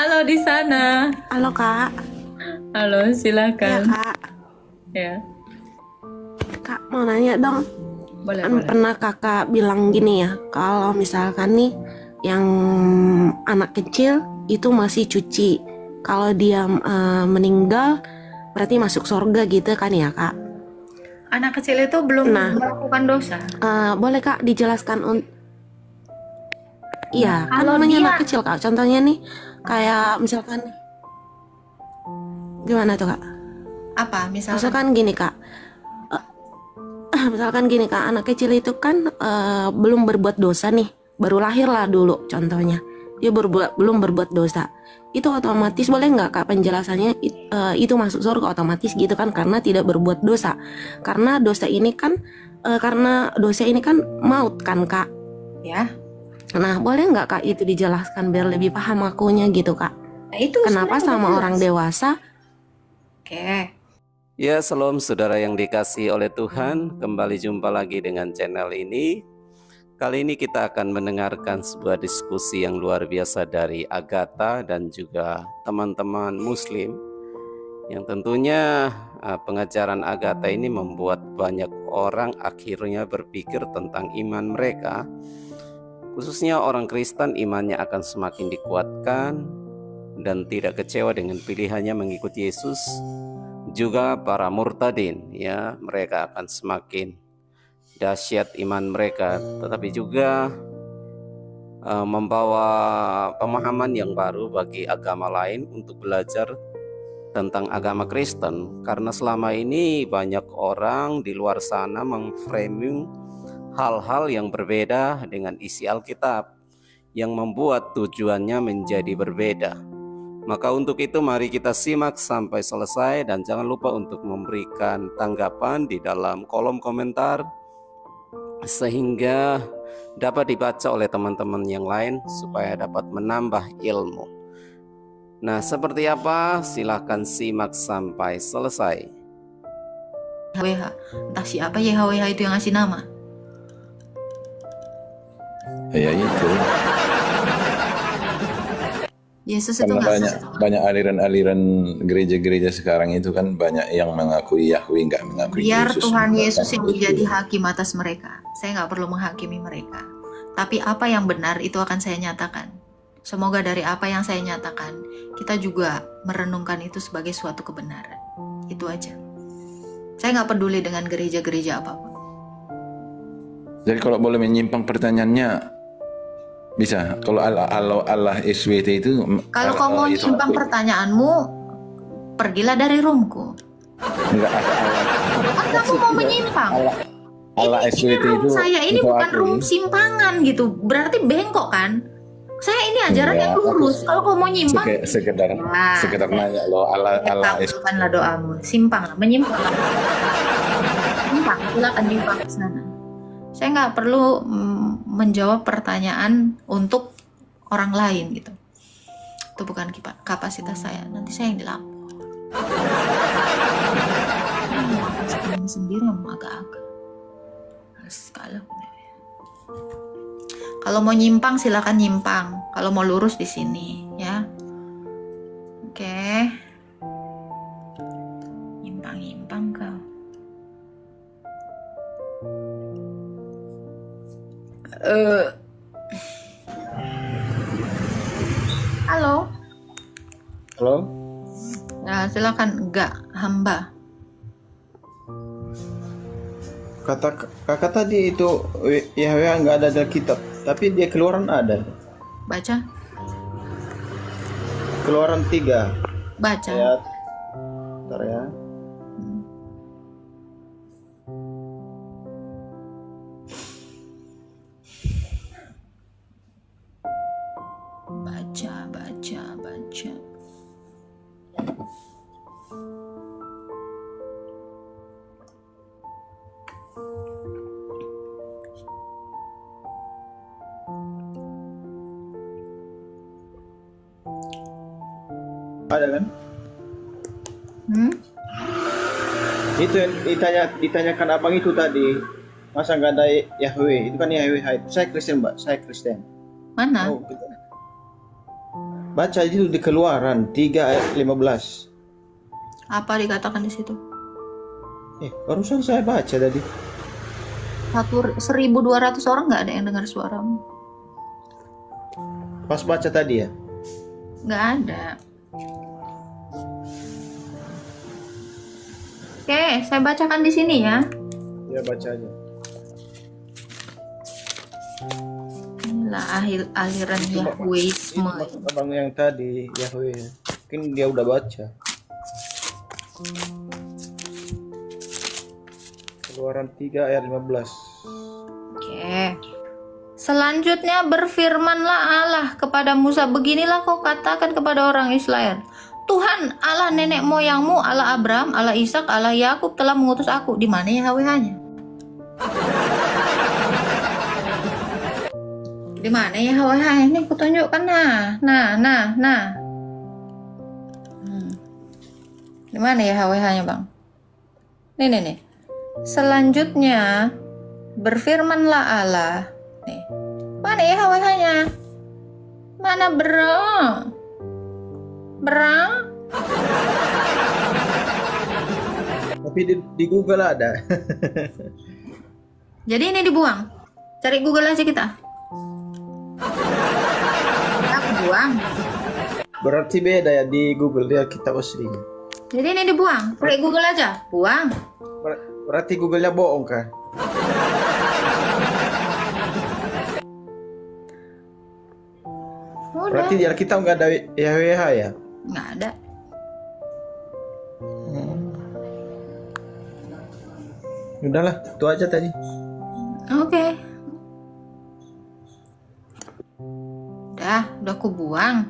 Halo di sana. Halo Kak. Halo, Iya silakan. Kak. Ya, Kak mau nanya dong. boleh, Kan boleh. pernah Kakak bilang gini ya, kalau misalkan nih yang anak kecil itu masih cuci. Kalau dia meninggal berarti masuk surga gitu kan ya Kak. Anak kecil itu belum Nah, melakukan dosa. boleh Kak dijelaskan iya, kan Kalau namanya dia anak kecil Kak. Contohnya nih kayak misalkan gimana tuh Kak? apa? Misalkan Misalkan gini Kak. Misalkan gini Kak, anak kecil itu kan belum berbuat dosa nih, baru lahir lah dulu contohnya. Dia belum berbuat dosa. Itu otomatis boleh nggak Kak penjelasannya itu masuk surga otomatis gitu kan karena tidak berbuat dosa. Karena dosa ini kan maut kan Kak. ya. Nah, boleh nggak Kak itu dijelaskan biar lebih paham akunya gitu Kak. Nah, itu Kenapa sebenarnya udah sama jelas. orang dewasa? Oke. Ya, salam saudara yang dikasihi oleh Tuhan. Kembali jumpa lagi dengan channel ini. Kali ini kita akan mendengarkan sebuah diskusi yang luar biasa dari Agatha dan juga teman-teman Muslim. Yang tentunya pengajaran Agatha ini membuat banyak orang akhirnya berpikir tentang iman mereka. Khususnya orang Kristen, imannya akan semakin dikuatkan dan tidak kecewa dengan pilihannya mengikuti Yesus. Juga para murtadin, ya, mereka akan semakin dahsyat iman mereka, tetapi juga membawa pemahaman yang baru bagi agama lain untuk belajar tentang agama Kristen. Karena selama ini banyak orang di luar sana memframing hal-hal yang berbeda dengan isi Alkitab, yang membuat tujuannya menjadi berbeda. Maka untuk itu mari kita simak sampai selesai dan jangan lupa untuk memberikan tanggapan di dalam kolom komentar sehingga dapat dibaca oleh teman-teman yang lain supaya dapat menambah ilmu. Nah, seperti apa? Silahkan simak sampai selesai. YHWH. Entah siapa YHWH itu yang ngasih nama. Ya itu. Yesus itu Karena nggak banyak aliran-aliran gereja-gereja sekarang itu kan banyak yang mengakui Yahweh, nggak mengakui biar Yesus. Tuhan Yesus yang Itu. menjadi hakim atas mereka. Saya nggak perlu menghakimi mereka. Tapi apa yang benar itu akan saya nyatakan. Semoga dari apa yang saya nyatakan, kita juga merenungkan itu sebagai suatu kebenaran. Itu aja. Saya nggak peduli dengan gereja-gereja apapun. Jadi kalau boleh menyimpang pertanyaannya bisa. Kalau Allah SWT itu Kalau kau mau itu nyimpang pertanyaanmu, pergilah dari roomku. enggak Kan kamu mau menyimpang. Allah Ini SWT room itu saya ini itu bukan aku. room simpangan gitu. Berarti bengkok kan? Saya ini ajaran yang Enggak, lurus. Kalau kau mau nyimpang, sekedar nanya loh Allah SWT. kabulkanlah doamu. Simpang, menyimpang. Simpang, silakan nyimpang ke sana. Saya nggak perlu menjawab pertanyaan untuk orang lain gitu. Itu bukan kapasitas saya. Nanti saya yang dilapor. Sendiri yang agak-agak. Sekali. Kalau mau nyimpang silakan nyimpang. Kalau mau lurus di sini, ya. Oke. Nyimpang kau. Halo. Halo? Nah, silakan enggak hamba. Kata kakak tadi itu Yahweh nggak ada dalam kitab, tapi dia keluaran ada. Baca. Keluaran 3 Baca. ayat. Bentar ya. Baca. Ada kan? Itu yang ditanyakan abang itu tadi. Masa nggak ada Yahweh? Itu kan Yahweh. Saya Kristen, Mbak. Saya Kristen. Mana? Oh, gitu. Baca itu di Keluaran 3 ayat 15. Apa dikatakan di situ? Barusan saya baca tadi. 1.200 orang nggak ada yang dengar suaramu. Pas baca tadi ya. Nggak ada. Oke, saya bacakan di sini ya. Ya baca aja. Inilah aliran Yahweisme. Maksud abang yang tadi Yahweh. Mungkin dia udah baca. Keluaran 3 ayat 15. Oke. Selanjutnya berfirmanlah Allah kepada Musa, beginilah kau katakan kepada orang Israel, Tuhan Allah nenek moyangmu, Allah Abraham, Allah Ishak, Allah Yakub telah mengutus aku. Di mana Yahweh-nya? Di mana Yahweh-nya? Ini kutunjukkan nah. Di mana Yahweh-nya, Bang? Nih. Selanjutnya berfirmanlah Allah. Nih. Mana Yahweh-nya? Mana bro? Tapi di Google ada. Jadi ini dibuang. Cari Google aja kita. Kita buang. Berarti beda ya di Google dia kitab aslinya. Jadi ini dibuang. Cari Google aja. Buang. Berarti Google-nya bohong kah? Udah. Berarti di Alkitab nggak ada Yahweh ya? Nggak ada. Udahlah, itu aja tadi. Oke. Udah aku buang.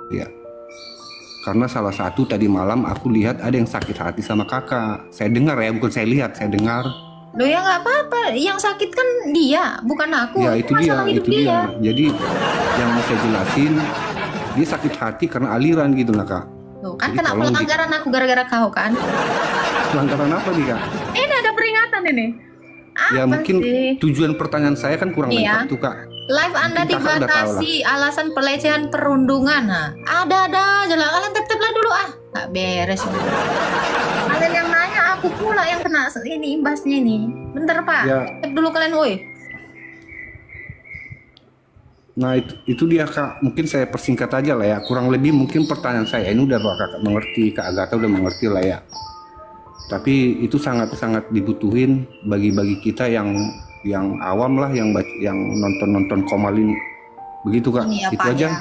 Ya, karena salah satu tadi malam aku lihat ada yang sakit hati sama kakak. Saya dengar ya, bukan saya lihat, saya dengar. Loh ya nggak apa-apa. Yang sakit kan dia, bukan aku. Ya itu dia, masalah hidup itu dia. Jadi yang mau saya jelasin, dia sakit hati karena aliran gitu lah kak. Loh, kan Jadi kena tolong pelanggaran aku gara-gara kau kan. Pelanggaran apa nih kak? Ini ada peringatan ini. Ya Apa mungkin sih? tujuan pertanyaan saya kan kurang Iya. lengkap tuh kak. Live Anda Mungkin kakak udah tahu dibatasi alasan pelecehan perundungan. Nah, ada aja lah. Kalian tap lah dulu ah. Nggak beres. Kalian yang nanya, aku pula yang kena ini imbasnya ini. Bentar Pak. Ya. Tap dulu kalian, woi. Nah itu dia kak, mungkin saya persingkat aja lah ya. Kurang lebih mungkin pertanyaan saya ini udah kakak mengerti, kak Agatha udah mengerti lah ya. Tapi itu sangat-sangat dibutuhin bagi kita yang awam lah, yang nonton Komalin begitu kak. Gini ya, Itu Pak, aja. ya.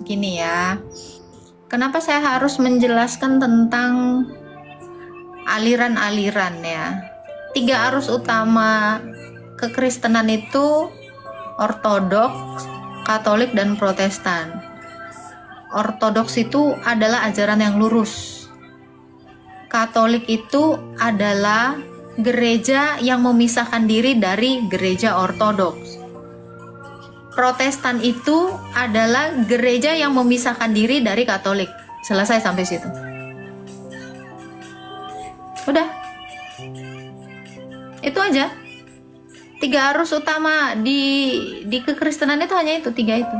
Gini ya. Kenapa saya harus menjelaskan tentang aliran-aliran ya? 3 arus utama kekristenan itu Ortodoks, Katolik, dan Protestan. Ortodoks itu adalah ajaran yang lurus. Katolik itu adalah gereja yang memisahkan diri dari gereja Ortodoks. Protestan itu adalah gereja yang memisahkan diri dari Katolik. Selesai sampai situ. Udah. Itu aja. 3 arus utama di kekristenan itu hanya itu, 3 itu.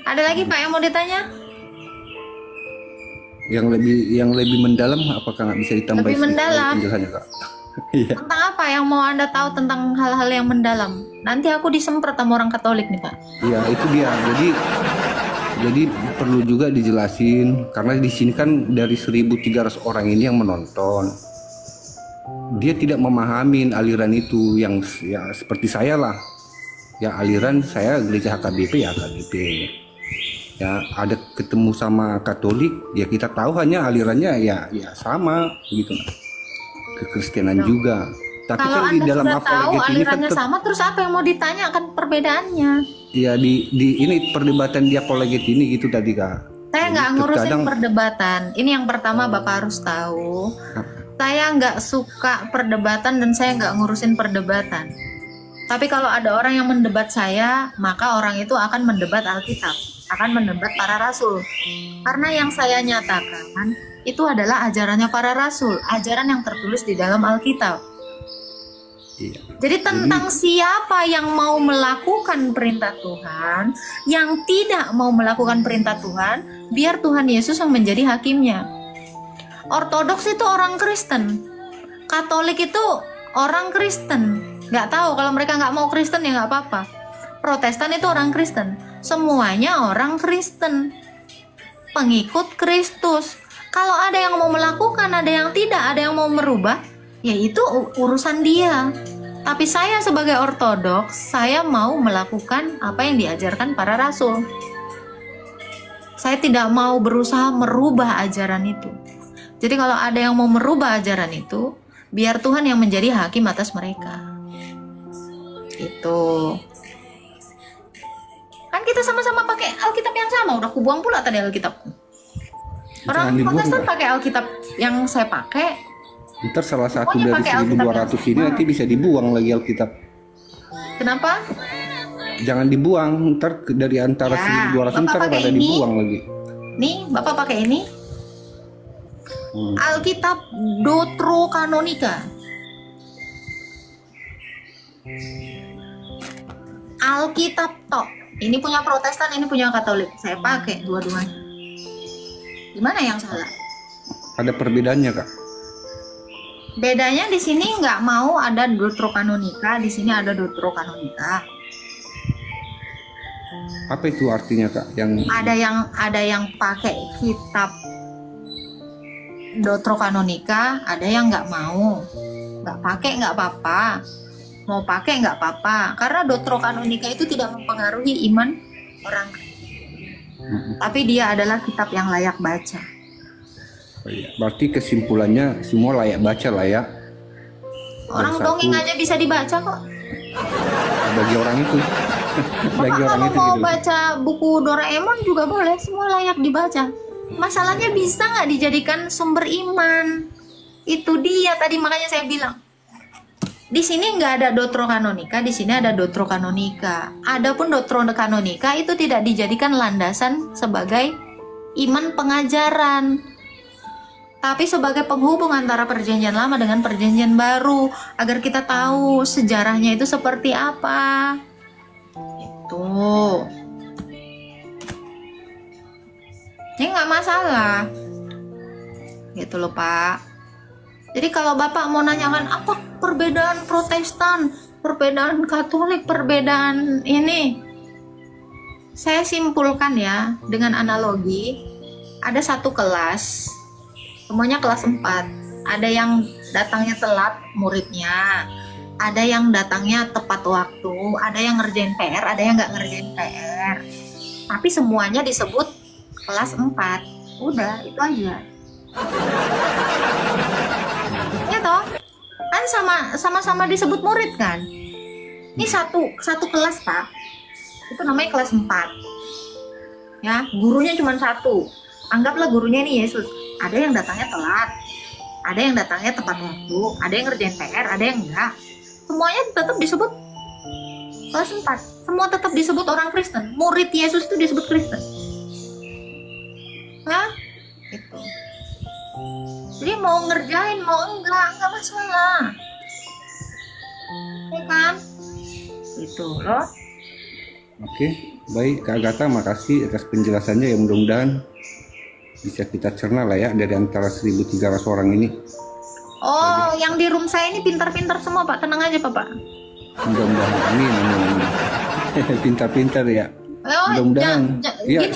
Ada lagi Pak yang mau ditanya? Yang lebih mendalam apakah nggak bisa ditambahin? Lebih mendalam. Penjelasannya kak. Iya. Tentang apa yang mau Anda tahu tentang hal-hal yang mendalam? Nanti aku disemprot sama orang Katolik nih Pak. Iya itu dia. Jadi perlu juga dijelasin karena di sini kan dari 1.300 orang ini yang menonton. Dia tidak memahami aliran itu yang ya seperti saya lah. Ya aliran saya gereja HKBP ya HKBP. Ya ada ketemu sama Katolik ya kita tahu hanya alirannya ya sama gitu. Kekristenan juga. Tapi Kalau kan di Anda dalam sudah tahu apologet ini kan alirannya sama, terus apa yang mau ditanyakan perbedaannya? ya di ini perdebatan di apologet ini gitu tadi kak. Saya nggak Jadi ngurusin terkadang- perdebatan. Ini yang pertama Bapak harus tahu. Saya nggak suka perdebatan dan saya nggak ngurusin perdebatan. Tapi kalau ada orang yang mendebat saya, maka orang itu akan mendebat Alkitab. akan mendebat para rasul. Karena yang saya nyatakan itu adalah ajarannya para rasul, ajaran yang tertulis di dalam Alkitab. Iya. Jadi tentang siapa yang mau melakukan perintah Tuhan, yang tidak mau melakukan perintah Tuhan, biar Tuhan Yesus yang menjadi hakimnya. Ortodoks itu orang Kristen, Katolik itu orang Kristen. Nggak tahu, kalau mereka nggak mau Kristen ya nggak apa-apa. Protestan itu orang Kristen, semuanya orang Kristen, pengikut Kristus. Kalau ada yang mau melakukan, ada yang tidak, ada yang mau merubah, ya itu urusan dia. Tapi saya sebagai ortodoks, saya mau melakukan apa yang diajarkan para rasul. Saya tidak mau berusaha merubah ajaran itu. Jadi kalau ada yang mau merubah ajaran itu, biar Tuhan yang menjadi hakim atas mereka. Itu. Kan kita sama-sama pakai Alkitab yang sama, udah kubuang pula tadi Alkitab. Orang Protestan pakai Alkitab yang saya pakai. Ntar salah satu Pokoknya dari pakai Alkitab 1200 ini nanti bisa dibuang lagi Alkitab. Kenapa? Jangan dibuang, ntar dari antara Ya, 1200 ntar Bapak pakai pada ini. dibuang lagi. Nih, Bapak pakai ini. Alkitab Deuterokanonika. Alkitab tok. Ini punya Protestan, ini punya Katolik. Saya pakai dua-duanya. Gimana yang salah? Ada perbedaannya Kak? Bedanya di sini nggak mau ada Deuterokanonika, di sini ada Deuterokanonika. Apa itu artinya Kak? Yang Ada yang pakai kitab Deuterokanonika, ada yang nggak mau. Nggak pakai nggak apa-apa. Mau pakai nggak apa-apa. Karena Deuterokanonika itu tidak mempengaruhi iman orang. Tapi dia adalah kitab yang layak baca. berarti kesimpulannya semua layak baca lah ya. Orang Dan dongeng satu- aja bisa dibaca kok. Bagi orang itu. Bagi Bapak orang kalau itu mau gitu. baca buku Doraemon juga boleh, semua layak dibaca. Masalahnya bisa nggak dijadikan sumber iman? Itu dia tadi makanya saya bilang. Di sini nggak ada Deuterokanonika, di sini ada Deuterokanonika. Adapun Deuterokanonika itu tidak dijadikan landasan sebagai iman pengajaran, tapi sebagai penghubung antara perjanjian lama dengan perjanjian baru, agar kita tahu sejarahnya itu seperti apa. Itu. Ini nggak masalah. Gitu loh Pak. Jadi kalau Bapak mau nanyakan apa perbedaan Protestan, perbedaan Katolik, perbedaan ini, saya simpulkan ya dengan analogi. Ada satu kelas, semuanya kelas 4. Ada yang datangnya telat muridnya, ada yang datangnya tepat waktu, ada yang ngerjain PR, ada yang nggak ngerjain PR. Tapi semuanya disebut kelas 4. Udah, itu aja. Ya toh? Kan sama-sama disebut murid kan? Ini satu kelas Pak. Itu namanya kelas 4. Ya, gurunya cuma satu. Anggaplah gurunya ini Yesus. Ada yang datangnya telat, ada yang datangnya tepat waktu, ada yang ngerjain PR, ada yang enggak. Semuanya tetap disebut kelas 4. Semua tetap disebut orang Kristen. Murid Yesus itu disebut Kristen. Hah? Itu. Jadi mau ngerjain, mau enggak masalah. Ya kan? Itu loh. Oke, baik Kak Agatha, makasih atas penjelasannya ya, mudah-mudahan bisa kita cerna lah ya dari antara 1.300 orang ini. Oh, yang di room saya ini pintar-pintar semua Pak, tenang aja Pak. Mudah-mudahan, amin. Pintar-pintar ya. Oh, Mudah-mudahan. Iya,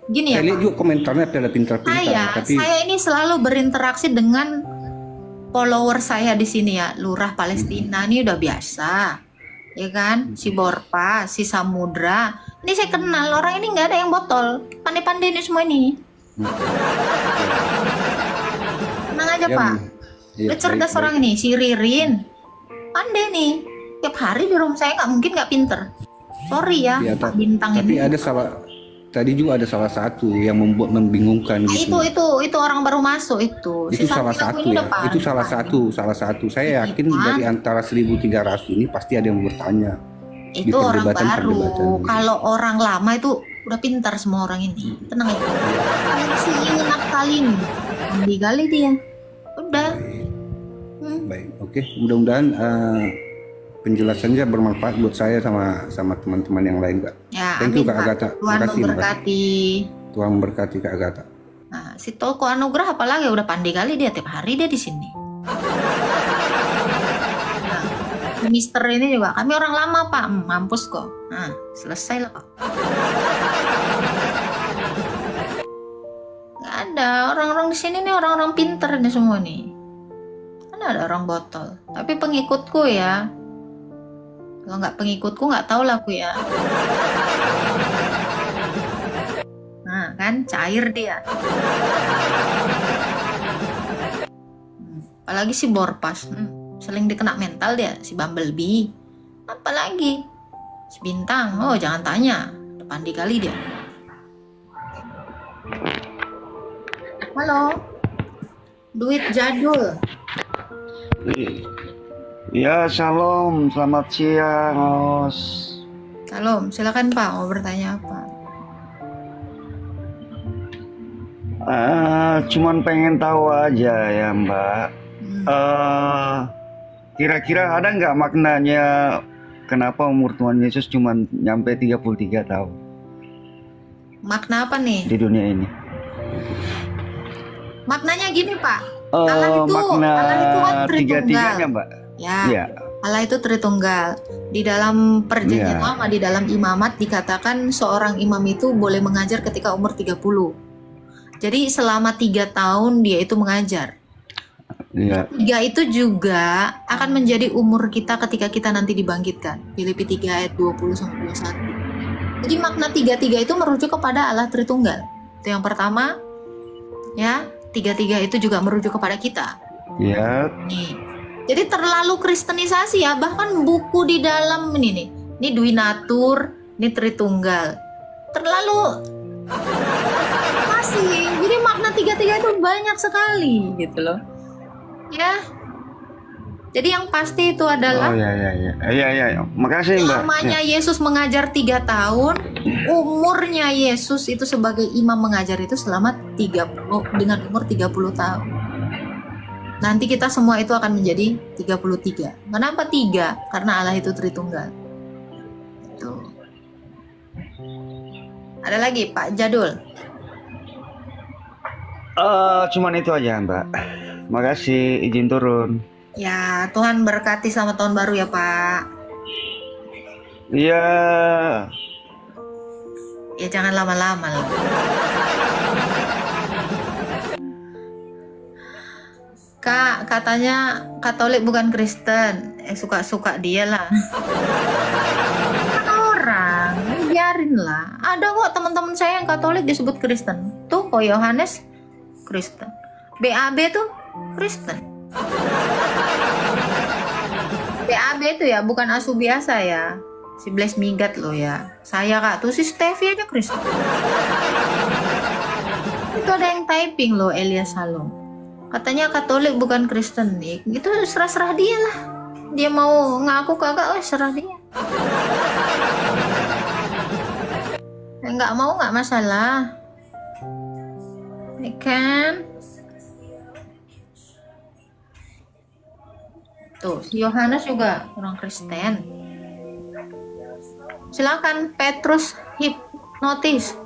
gini ya Saya lihat Pak. juga komentarnya pada pintar-pintar, tapi Saya ini selalu berinteraksi dengan follower saya di sini ya, Lurah Palestina ini udah biasa, ya kan? Si Borpa, si Samudra, ini saya kenal orang ini nggak ada yang botol, pandai-pandai ini semua ini. Tenang aja Ya, Pak, iya, udah cerdas baik, orang ini, si Ririn, pandai nih, tiap hari di room saya nggak mungkin nggak pinter. Sorry ya, Iya, Pak Bintang tapi ini. ada tadi juga ada salah satu yang membuat membingungkan Nah, gitu. itu orang baru masuk itu. Itu Si salah Sakti satu ini ya. udah Itu pandai. salah satu. Saya yakin Iya. dari antara 1.300 ini pasti ada yang bertanya. Itu orang perdebatan-perdebatan baru. gitu. Kalau orang lama itu Udah pintar semua orang ini. Tenang aja. Kalian sih ingin nakalin. Mandi kali dia. Udah. Baik, oke. Mudah-mudahan penjelasannya bermanfaat buat saya sama teman-teman yang lain, Kak. Ya, Thank you, amin, Kak Pak. Agatha. Tuhan Makasih. memberkati. Tuhan memberkati, Kak Agatha. Nah, si Toko Anugrah apalagi udah pandai kali dia, tiap hari dia di sini. Nah, Mister ini juga, kami orang lama Pak, mampus kok. Nah, selesai lah Pak. Gak ada orang-orang di sini nih, orang-orang pinter nih semua nih. Kan ada orang botol, tapi pengikutku ya. Kalau nggak pengikutku nggak tahu lah aku ya. Nah kan cair dia. Apalagi si Borpas, sering dikena mental dia, si Bumblebee. Apalagi si Bintang, oh jangan tanya, depan kali dia. Halo, duit jadul. Ya, shalom, selamat siang, Os. Salam, silakan Pak, mau bertanya apa? Cuman pengen tahu aja ya, Mbak. Kira-kira ada nggak maknanya kenapa umur Tuhan Yesus cuman nyampe 33 tahun Makna apa nih? di dunia ini? Maknanya gini Pak, Allah itu kan Tritunggal. tiga-tiganya, Mbak. Ya, Iya. Allah itu Tritunggal. Di dalam perjanjian Iya. lama, di dalam imamat dikatakan seorang imam itu boleh mengajar ketika umur 30. Jadi selama 3 tahun dia itu mengajar. Iya. 3 itu juga akan menjadi umur kita ketika kita nanti dibangkitkan. Filipi 3 ayat 20-21. Jadi makna 33 itu merujuk kepada Allah Tritunggal. Itu yang pertama. Ya, 33 itu juga merujuk kepada kita. Iya. Nih. Jadi terlalu kristenisasi ya, bahkan buku di dalam ini nih. Ini Dwi Natur, ini Tritunggal. Terlalu masih. Jadi makna 33 itu banyak sekali gitu loh. Ya. Jadi yang pasti itu adalah Oh iya. Makasih, Mbak. lamanya Yesus mengajar 3 tahun, umurnya Yesus itu sebagai imam mengajar itu selama 30 dengan umur 30 tahun. Nanti kita semua itu akan menjadi 33. Kenapa 3? Karena Allah itu Tritunggal. Tuh. Ada lagi Pak Jadul. Cuman itu aja, Mbak. Makasih, izin turun. Ya, Tuhan berkati, selamat tahun baru ya Pak. Iya. Ya jangan lama-lama lah. Kak, katanya Katolik bukan Kristen. Suka-suka dia lah. Kan orang, biarin lah. Ada kok teman-teman saya yang Katolik disebut Kristen. Tuh, kok Yohanes Kristen. BAB tuh Kristen. BAB itu ya bukan asu biasa ya. Si Blaise Migat loh ya. Saya Kak, tuh si Stevie aja Kristen. Itu ada yang typing loh, Elias Salom. Katanya Katolik bukan Kristen nih. Itu serah-serah dia lah. Dia mau ngaku kagak, serah dia. Nggak mau nggak masalah. Ya kan? Tuh, si Yohanes juga orang Kristen. Silakan Petrus Hipnotis.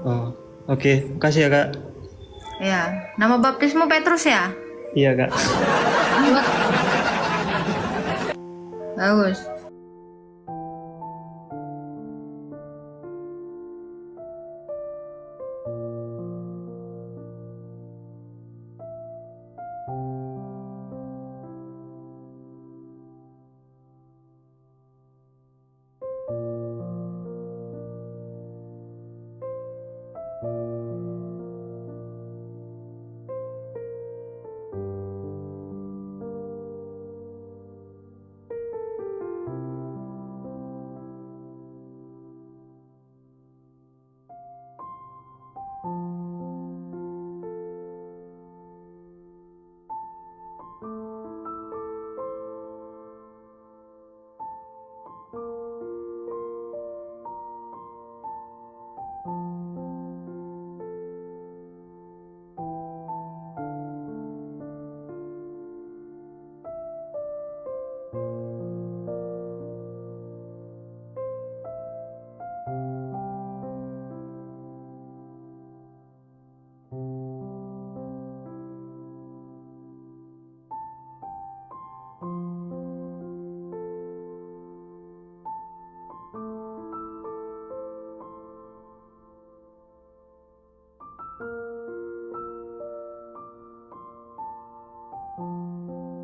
Oh, oke. Makasih ya, Kak. Ya, nama baptismu Petrus ya? Iya, Kak. Bagus.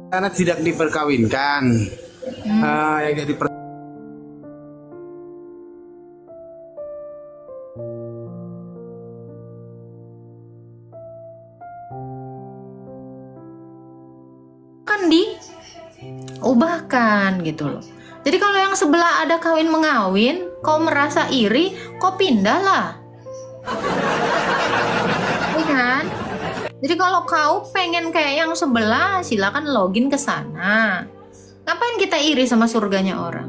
karena tidak diperkawinkan. Yang jadi kan diubahkan gitu loh. Jadi kalau yang sebelah ada kawin mengawin, kau merasa iri, kau pindahlah. Iya kan? Jadi kalau kau pengen kayak yang sebelah, silakan login ke sana. Ngapain kita iri sama surganya orang?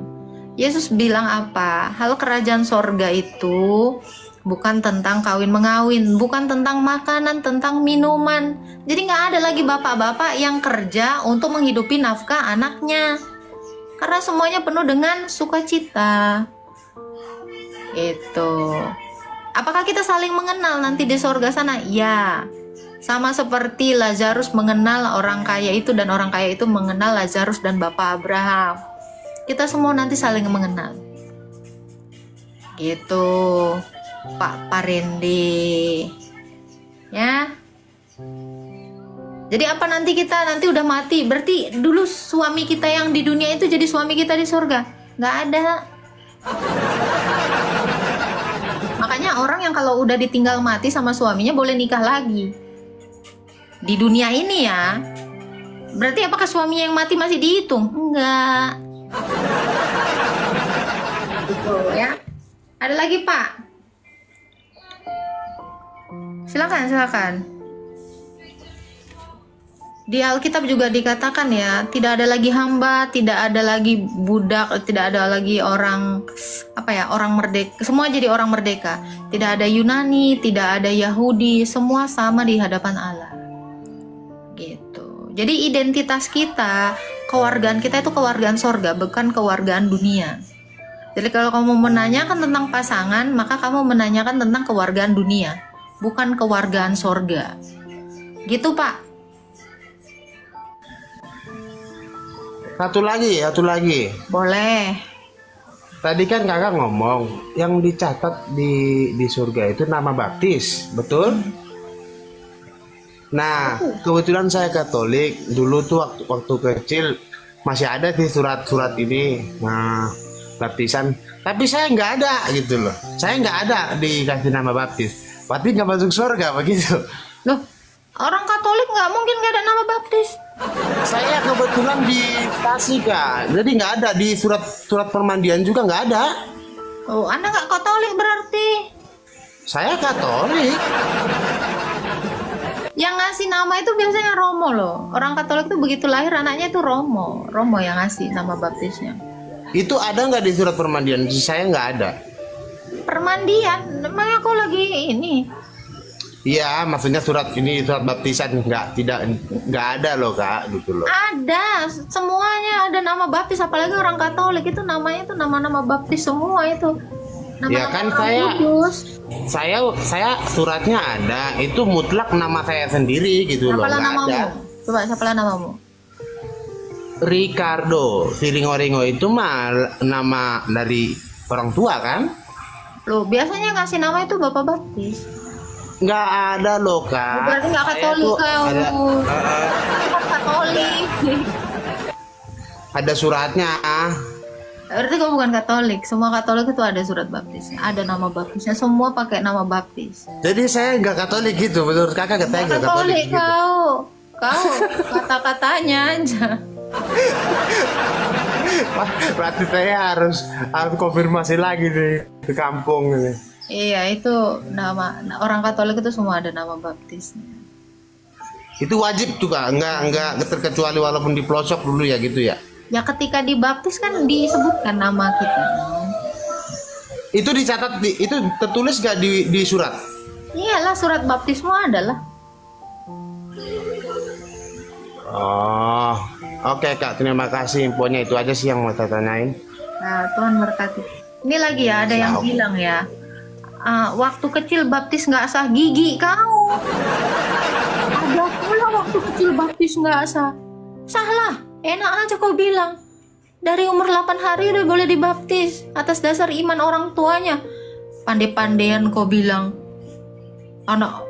Yesus bilang apa? Hal kerajaan sorga itu bukan tentang kawin mengawin, bukan tentang makanan, tentang minuman. Jadi nggak ada lagi bapak-bapak yang kerja untuk menghidupi nafkah anaknya, karena semuanya penuh dengan sukacita. Itu. Apakah kita saling mengenal nanti di sorga sana? Ya. Sama seperti Lazarus mengenal orang kaya itu dan orang kaya itu mengenal Lazarus dan Bapak Abraham. Kita semua nanti saling mengenal. Gitu. Pak Parendi, ya. Jadi apa nanti kita nanti udah mati? Berarti dulu suami kita yang di dunia itu jadi suami kita di surga? Nggak ada. Makanya orang yang kalau udah ditinggal mati sama suaminya boleh nikah lagi di dunia ini ya. Berarti apakah suaminya yang mati masih dihitung? Enggak. Gitu ya. Ada lagi Pak? Silakan. Di Alkitab juga dikatakan ya, tidak ada lagi hamba, tidak ada lagi budak, tidak ada lagi orang orang merdeka. Semua jadi orang merdeka. Tidak ada Yunani, tidak ada Yahudi, semua sama di hadapan Allah. Gitu. Jadi identitas kita, kewargaan kita itu kewargaan sorga, bukan kewargaan dunia. Jadi kalau kamu menanyakan tentang pasangan, maka kamu menanyakan tentang kewargaan dunia, bukan kewargaan sorga. Gitu Pak. Satu lagi. Boleh. Tadi kan kakak ngomong yang dicatat di surga itu nama baptis, betul? Nah, kebetulan saya Katolik. Dulu tuh waktu kecil masih ada sih surat-surat ini, nah baptisan. Tapi saya nggak ada gitu loh. Saya nggak ada dikasih nama baptis. Berarti nggak masuk surga begitu? Loh, orang Katolik nggak mungkin nggak ada nama baptis. Saya kebetulan di Tasik Kak, jadi nggak ada di surat permandian juga nggak ada. Oh, Anda nggak Katolik berarti? Saya Katolik. Yang ngasih nama itu biasanya Romo loh. Orang Katolik itu begitu lahir anaknya itu Romo yang ngasih nama baptisnya. Itu ada nggak di surat permandian? Saya nggak ada. Permandian? Emangnya aku lagi ini? Iya, maksudnya surat baptisan nggak ada loh Kak, gitu loh. Ada, semuanya ada nama baptis, apalagi orang Katolik itu namanya itu nama-nama baptis semua itu. Ya kan saya suratnya ada, itu mutlak nama saya sendiri gitu loh, nggak ada. Coba siapa namamu? Ricardo Siringo-ringo itu mah nama dari orang tua kan? Loh, biasanya ngasih nama itu bapak baptis. Nggak ada loh Kak. Berarti nggak Katolik kau. Bukan Katolik. Ada suratnya. Berarti kau bukan Katolik. Semua Katolik itu ada surat baptisnya, ada nama baptisnya, semua pakai nama baptis. Jadi saya nggak Katolik gitu, menurut kakak katanya nggak Katolik gitu. Kau kata-katanya aja. Berarti saya harus konfirmasi lagi nih ke kampung ini. Iya, itu nama orang Katolik itu semua ada nama baptisnya. Itu wajib tuh Kak, nggak terkecuali walaupun di pelosok dulu ya gitu ya. Ya ketika dibaptis kan disebutkan nama kita. Itu dicatat itu tertulis nggak di surat? Iyalah, surat baptismu adalah. Oh, oke Kak, terima kasih infonya, itu aja sih yang mau saya tanyain. Nah, Tuhan berkati. Ini lagi ya, ada yang bilang ya, waktu kecil baptis nggak sah, gigi kau. Ada pula waktu kecil baptis nggak sah. Sahlah, enak aja kau bilang. Dari umur 8 hari udah boleh dibaptis atas dasar iman orang tuanya. Pandai-pandaian kau bilang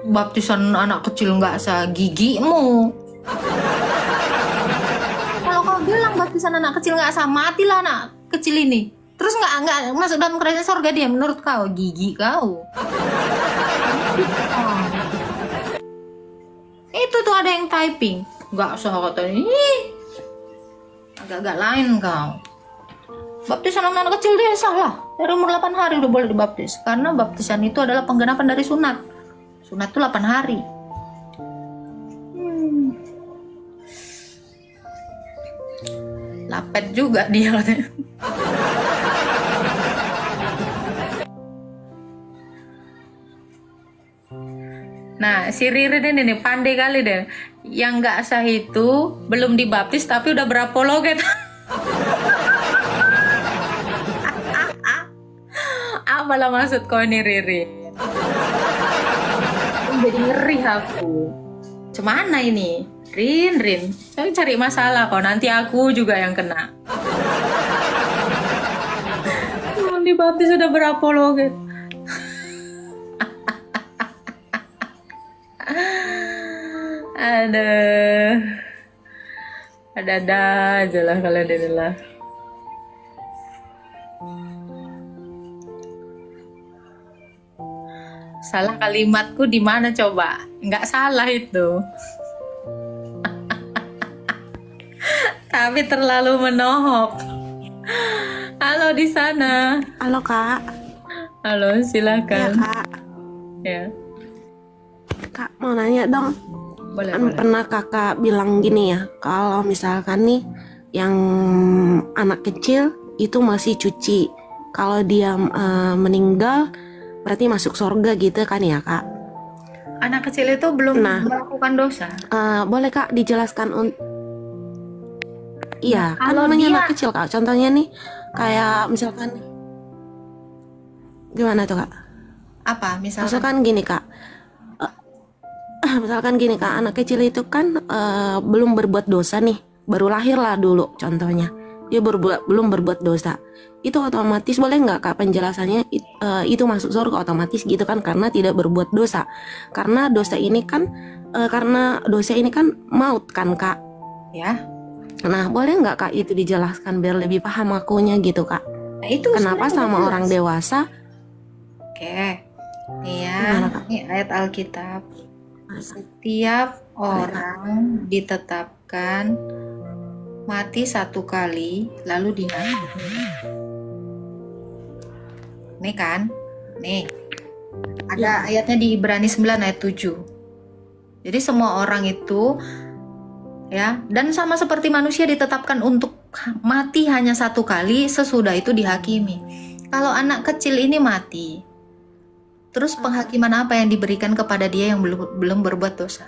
baptisan anak kecil nggak sah, gigimu. baptisan anak kecil nggak sah, matilah anak kecil ini. Terus nggak masuk dalam kerajaan sorga dia, menurut kau? Gigi kau. Oh. Itu tuh ada yang typing, nggak sah katanya. Agak-agak lain kau. Baptisan anak kecil dia salah. Dari umur 8 hari udah boleh dibaptis. Karena baptisan itu adalah penggenapan dari sunat. Sunat itu 8 hari. Lapet juga dia katanya. Nah, si Ririn ini nih pandai kali deh. Yang nggak sah itu belum dibaptis tapi udah berapologet. Apalah maksud kau ini, Ririn? Jadi ngeri aku. Cemana ini? Rin. Saya cari masalah kok. Nanti aku juga yang kena. Belum dibaptis udah berapologet. Ada aja lah kalian inilah. Salah kalimatku di mana coba? Nggak salah itu. Tapi terlalu menohok. Halo di sana. Halo Kak. Halo, silakan. Ya Kak. Ya. Kak mau nanya dong. Boleh. Pernah kakak bilang gini ya, kalau misalkan nih yang anak kecil itu masih cuci, kalau dia meninggal berarti masuk surga gitu kan ya Kak? Anak kecil itu belum melakukan dosa. Boleh Kak dijelaskan? Iya, kan kalau namanya dia... anak kecil Kak. Contohnya nih kayak misalkan gimana tuh Kak? Apa misalkan? Misalkan gini Kak. Misalkan gini Kak, anak kecil itu kan belum berbuat dosa nih, baru lahir lah dulu contohnya, dia belum berbuat dosa, itu otomatis boleh nggak Kak penjelasannya itu masuk surga otomatis gitu kan, karena tidak berbuat dosa, karena dosa ini kan maut kan Kak Ya. Nah boleh nggak Kak itu dijelaskan biar lebih paham akunya gitu Kak? Nah, itu kenapa sama orang dewasa? Oke, iya, ini ayat Alkitab. Setiap orang ditetapkan mati satu kali lalu dihakimi. Nih kan, nih ada ayatnya di Ibrani 9 ayat 7. Jadi semua orang itu ya, dan sama seperti manusia ditetapkan untuk mati hanya satu kali, sesudah itu dihakimi. Kalau anak kecil ini mati, terus penghakiman apa yang diberikan kepada dia yang belum berbuat dosa?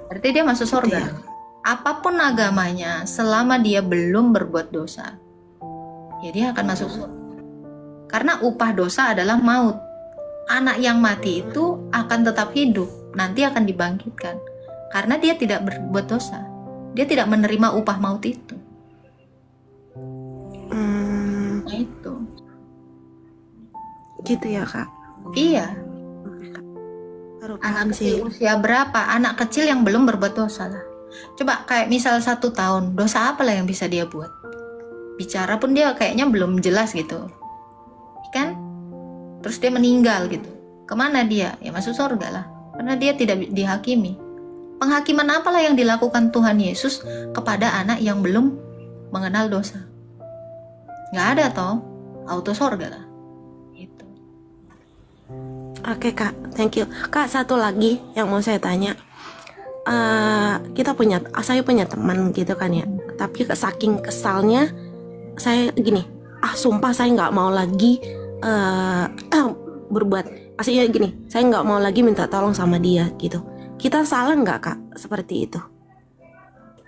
Berarti dia masuk surga. Apapun agamanya, selama dia belum berbuat dosa, ya dia akan masuk surga. Karena upah dosa adalah maut. Anak yang mati itu akan tetap hidup, nanti akan dibangkitkan. Karena dia tidak berbuat dosa. Dia tidak menerima upah maut itu. Nah itu. Gitu ya Kak? Iya. Anak kecil usia berapa? Anak kecil yang belum berbuat dosa lah. Coba kayak misal 1 tahun, dosa apa lah yang bisa dia buat? Bicara pun dia kayaknya belum jelas gitu, kan? Terus dia meninggal gitu, kemana dia? Ya masuk surga lah, karena dia tidak dihakimi. Penghakiman apalah yang dilakukan Tuhan Yesus kepada anak yang belum mengenal dosa? Nggak ada toh, auto surga lah. Oke Kak, thank you. Kak, satu lagi yang mau saya tanya. Saya punya teman gitu kan ya. Tapi saking kesalnya, saya gini, sumpah saya nggak mau lagi berbuat. Maksudnya gini, saya nggak mau lagi minta tolong sama dia gitu. Kita salah nggak Kak seperti itu?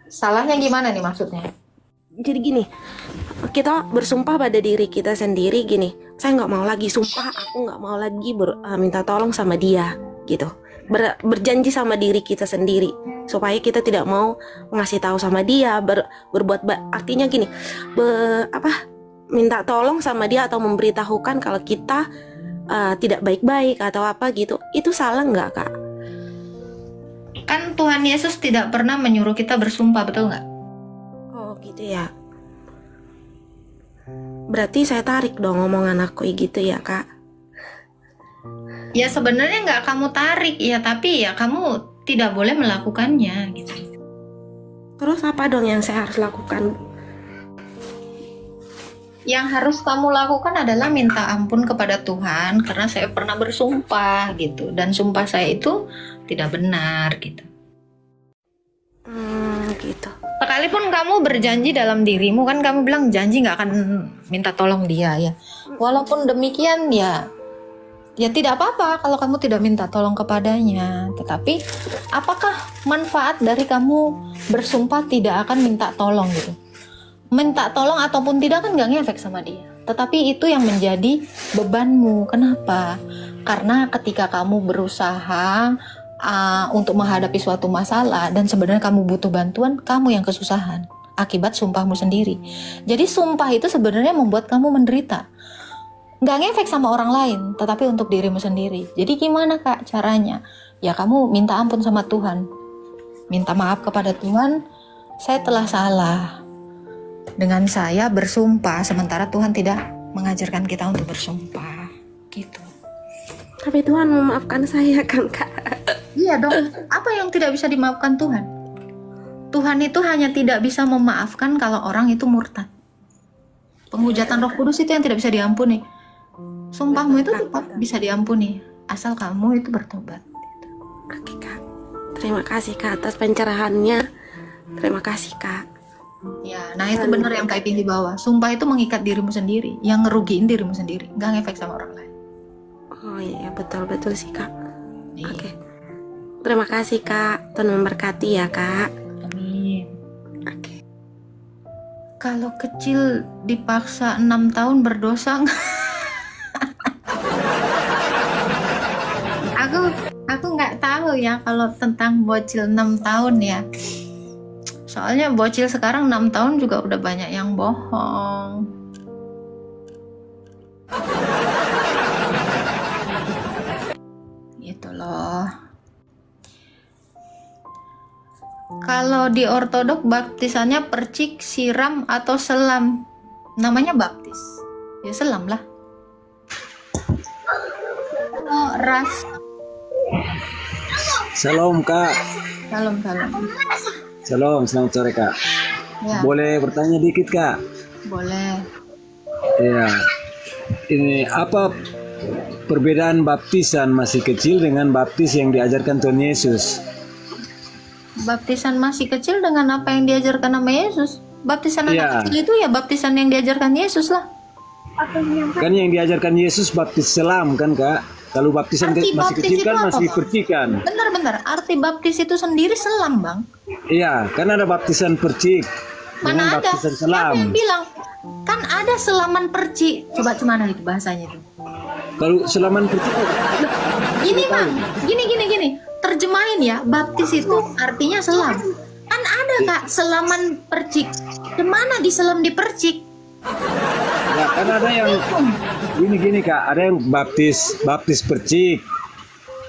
Salahnya gimana nih maksudnya? Jadi gini, kita bersumpah pada diri kita sendiri gini, saya nggak mau lagi, sumpah aku nggak mau lagi minta tolong sama dia gitu. Berjanji sama diri kita sendiri supaya kita tidak mau ngasih tahu sama dia, berbuat artinya gini, minta tolong sama dia atau memberitahukan kalau kita tidak baik-baik atau apa gitu. Itu salah nggak Kak? Kan Tuhan Yesus tidak pernah menyuruh kita bersumpah, betul nggak? Oh gitu ya. Berarti saya tarik dong omongan aku gitu ya kak. Ya sebenarnya nggak kamu tarik ya, tapi ya kamu tidak boleh melakukannya gitu. Terus apa dong yang saya harus lakukan? Yang harus kamu lakukan adalah minta ampun kepada Tuhan karena saya pernah bersumpah gitu, dan sumpah saya itu tidak benar gitu. Gitu. Sekalipun kamu berjanji dalam dirimu, kan kamu bilang janji nggak akan minta tolong dia ya. Walaupun demikian ya tidak apa-apa kalau kamu tidak minta tolong kepadanya. Tetapi apakah manfaat dari kamu bersumpah tidak akan minta tolong gitu? Minta tolong ataupun tidak kan gak ngefek sama dia. Tetapi itu yang menjadi bebanmu. Kenapa? Karena ketika kamu berusaha untuk menghadapi suatu masalah dan sebenarnya kamu butuh bantuan, kamu yang kesusahan akibat sumpahmu sendiri. Jadi sumpah itu sebenarnya membuat kamu menderita. Gak ngefek sama orang lain, tetapi untuk dirimu sendiri. Jadi gimana kak caranya? Ya kamu minta ampun sama Tuhan. Minta maaf kepada Tuhan, saya telah salah dengan saya bersumpah, sementara Tuhan tidak mengajarkan kita untuk bersumpah gitu. Tapi Tuhan memaafkan saya kan kak? Iya dong, apa yang tidak bisa dimaafkan Tuhan? Tuhan itu hanya tidak bisa memaafkan kalau orang itu murtad. Penghujatan Roh Kudus itu yang tidak bisa diampuni. Sumpahmu itu tetap bisa diampuni asal kamu itu bertobat. Oke kak, terima kasih kak atas pencerahannya. Terima kasih kak. Ya, nah itu benar yang Kak Ipin di bawah. Sumpah itu mengikat dirimu sendiri, yang ngerugiin dirimu sendiri, nggak ngefek sama orang lain. Oh iya betul sih kak. Oke. Terima kasih kak. Tuhan memberkati ya kak. Amin. Oke. Kalau kecil dipaksa 6 tahun berdosa aku nggak tahu ya kalau tentang bocil 6 tahun ya. Soalnya bocil sekarang 6 tahun juga udah banyak yang bohong. Gitu loh. Kalau di ortodok baptisannya percik, siram, atau selam. Namanya baptis. Ya selam lah. Oh, ras. Shalom kak. Salam. Shalom, selamat sore kak. Ya. Boleh bertanya dikit kak? Boleh. Iya. Ini apa perbedaan baptisan masih kecil dengan baptis yang diajarkan Tuhan Yesus? Baptisan masih kecil dengan apa yang diajarkan sama Yesus? Baptisan anak kecil itu ya baptisan yang diajarkan Yesus lah. Kan yang diajarkan Yesus baptis selam kan kak? Kalau baptisan masih kecil kan masih percikan. Benar. Arti baptis itu sendiri selam bang. Iya, kan ada baptisan percik. Mana ada? Baptisan selam. Siapa yang bilang? Kan ada selaman percik. Coba gimana itu bahasanya itu? Kalau selaman percik. Gini bang, gini. Terjemahin ya, baptis itu artinya selam. Kan ada kak selaman percik. Kemana diselam di percik? Ya kan ada yang gini kak, ada yang baptis percik,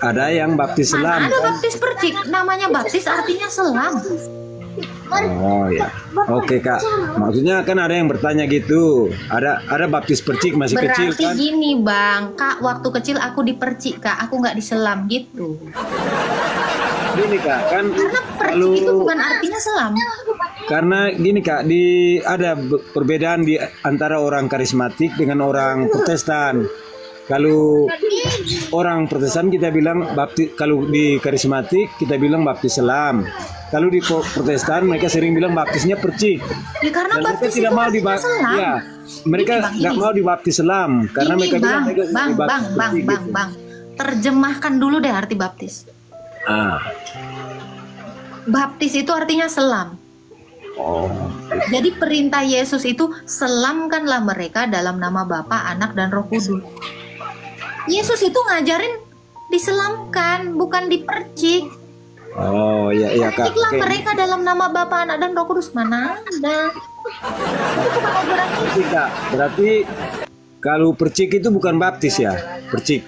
ada yang baptis selam. Ada baptis percik, namanya baptis artinya selam. Oh ya, oke kak. Maksudnya kan ada yang bertanya gitu. Ada baptis percik masih kecil kan? Berarti gini bang, kak waktu kecil aku dipercik kak, aku nggak diselam gitu. Gini kak, kan karena percik itu bukan artinya selam. Karena gini kak, ada perbedaan di antara orang karismatik dengan orang Protestan. Kalau orang Protestan kita bilang baptis, kalau di karismatik kita bilang baptis selam. Kalau di Protestan mereka sering bilang baptisnya percik. Ya, karena dan baptis mereka tidak mau selam. Ya, mereka nggak mau dibaptis selam karena Gini, mereka bilang bang. Terjemahkan dulu deh arti baptis. Baptis itu artinya selam. Oh. Jadi perintah Yesus itu selamkanlah mereka dalam nama Bapa, Anak, dan Roh Kudus. Yesus itu ngajarin diselamkan, bukan dipercik. Oh iya kak. Perciklah mereka dalam nama Bapa, Anak, dan Roh Kudus. Mana ada? Berarti kalau percik itu bukan baptis ya? Percik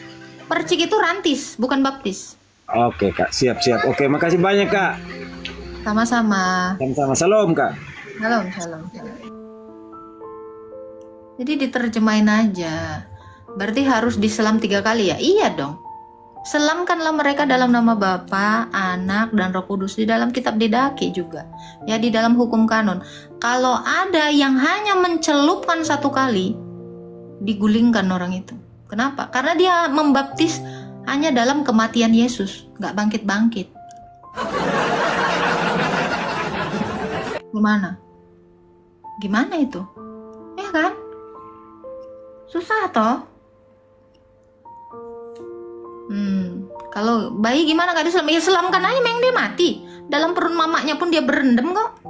itu rantis, bukan baptis. Oke Kak, siap. Oke, makasih banyak Kak. Sama-sama. Sama-sama. Salam Kak. Salam. Jadi diterjemahin aja. Berarti harus diselam 3 kali ya? Iya dong. Selamkanlah mereka dalam nama Bapa, Anak, dan Roh Kudus. Di dalam kitab Didaki juga. Ya, di dalam hukum kanon. Kalau ada yang hanya mencelupkan 1 kali, digulingkan orang itu. Kenapa? Karena dia membaptis hanya dalam kematian Yesus, nggak bangkit-bangkit. Gimana itu? Ya kan? Susah toh? Kalau bayi gimana Kak diselam? Ya selamkan aja, memang dia mati. Dalam perut mamanya pun dia berendam kok.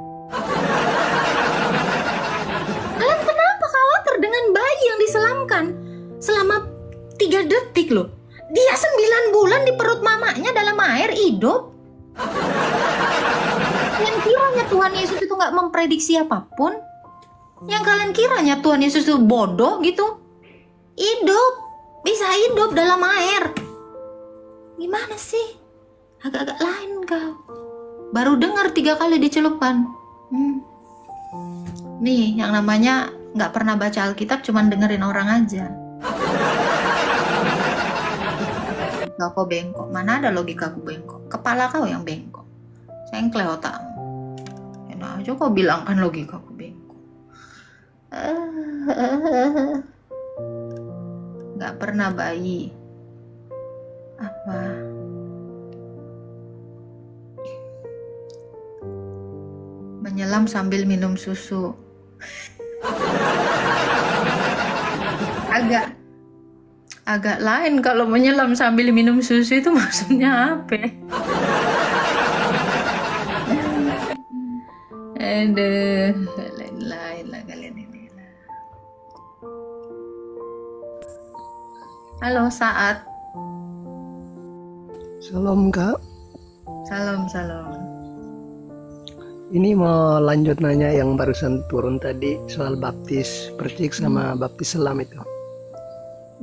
Kalian kenapa khawatir dengan bayi yang diselamkan selama 3 detik loh? Dia 9 bulan di perut mamanya dalam air hidup. Yang kiranya Tuhan Yesus itu nggak memprediksi apapun? Yang kalian kiranya Tuhan Yesus itu bodoh gitu? Hidup, bisa hidup dalam air. Gimana sih? Agak-agak lain kau. Baru dengar 3 kali dicelupkan. Nih, yang namanya nggak pernah baca Alkitab, cuman dengerin orang aja. Logika kau bengkok. Mana ada logika aku bengkok? Kepala kau yang bengkok. Sengkleh otakmu. Enak aja kau bilang kan logika aku bengkok. Nggak pernah bayi. Apa? Menyelam sambil minum susu. Agak lain kalau menyelam sambil minum susu itu maksudnya apa? Aduh, lain lah kalian ini. Halo Saat. Salam Kak. Salam. Ini mau lanjut nanya yang barusan turun tadi soal baptis percik sama baptis selam itu.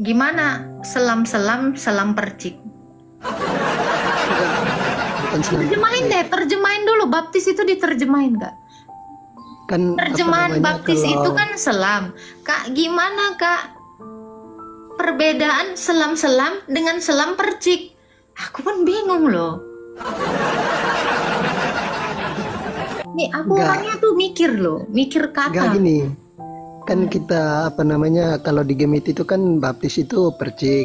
Gimana selam percik? Bukan selam. Terjemahin dulu. Baptis itu diterjemahin Kak? Kan terjemahan baptis itu kan selam. Kak, gimana Kak? Perbedaan selam dengan selam percik? Aku pun bingung loh. Nih aku orangnya tuh mikir kata. Gak gini, kan kita kalau di Gemit itu kan baptis itu percik.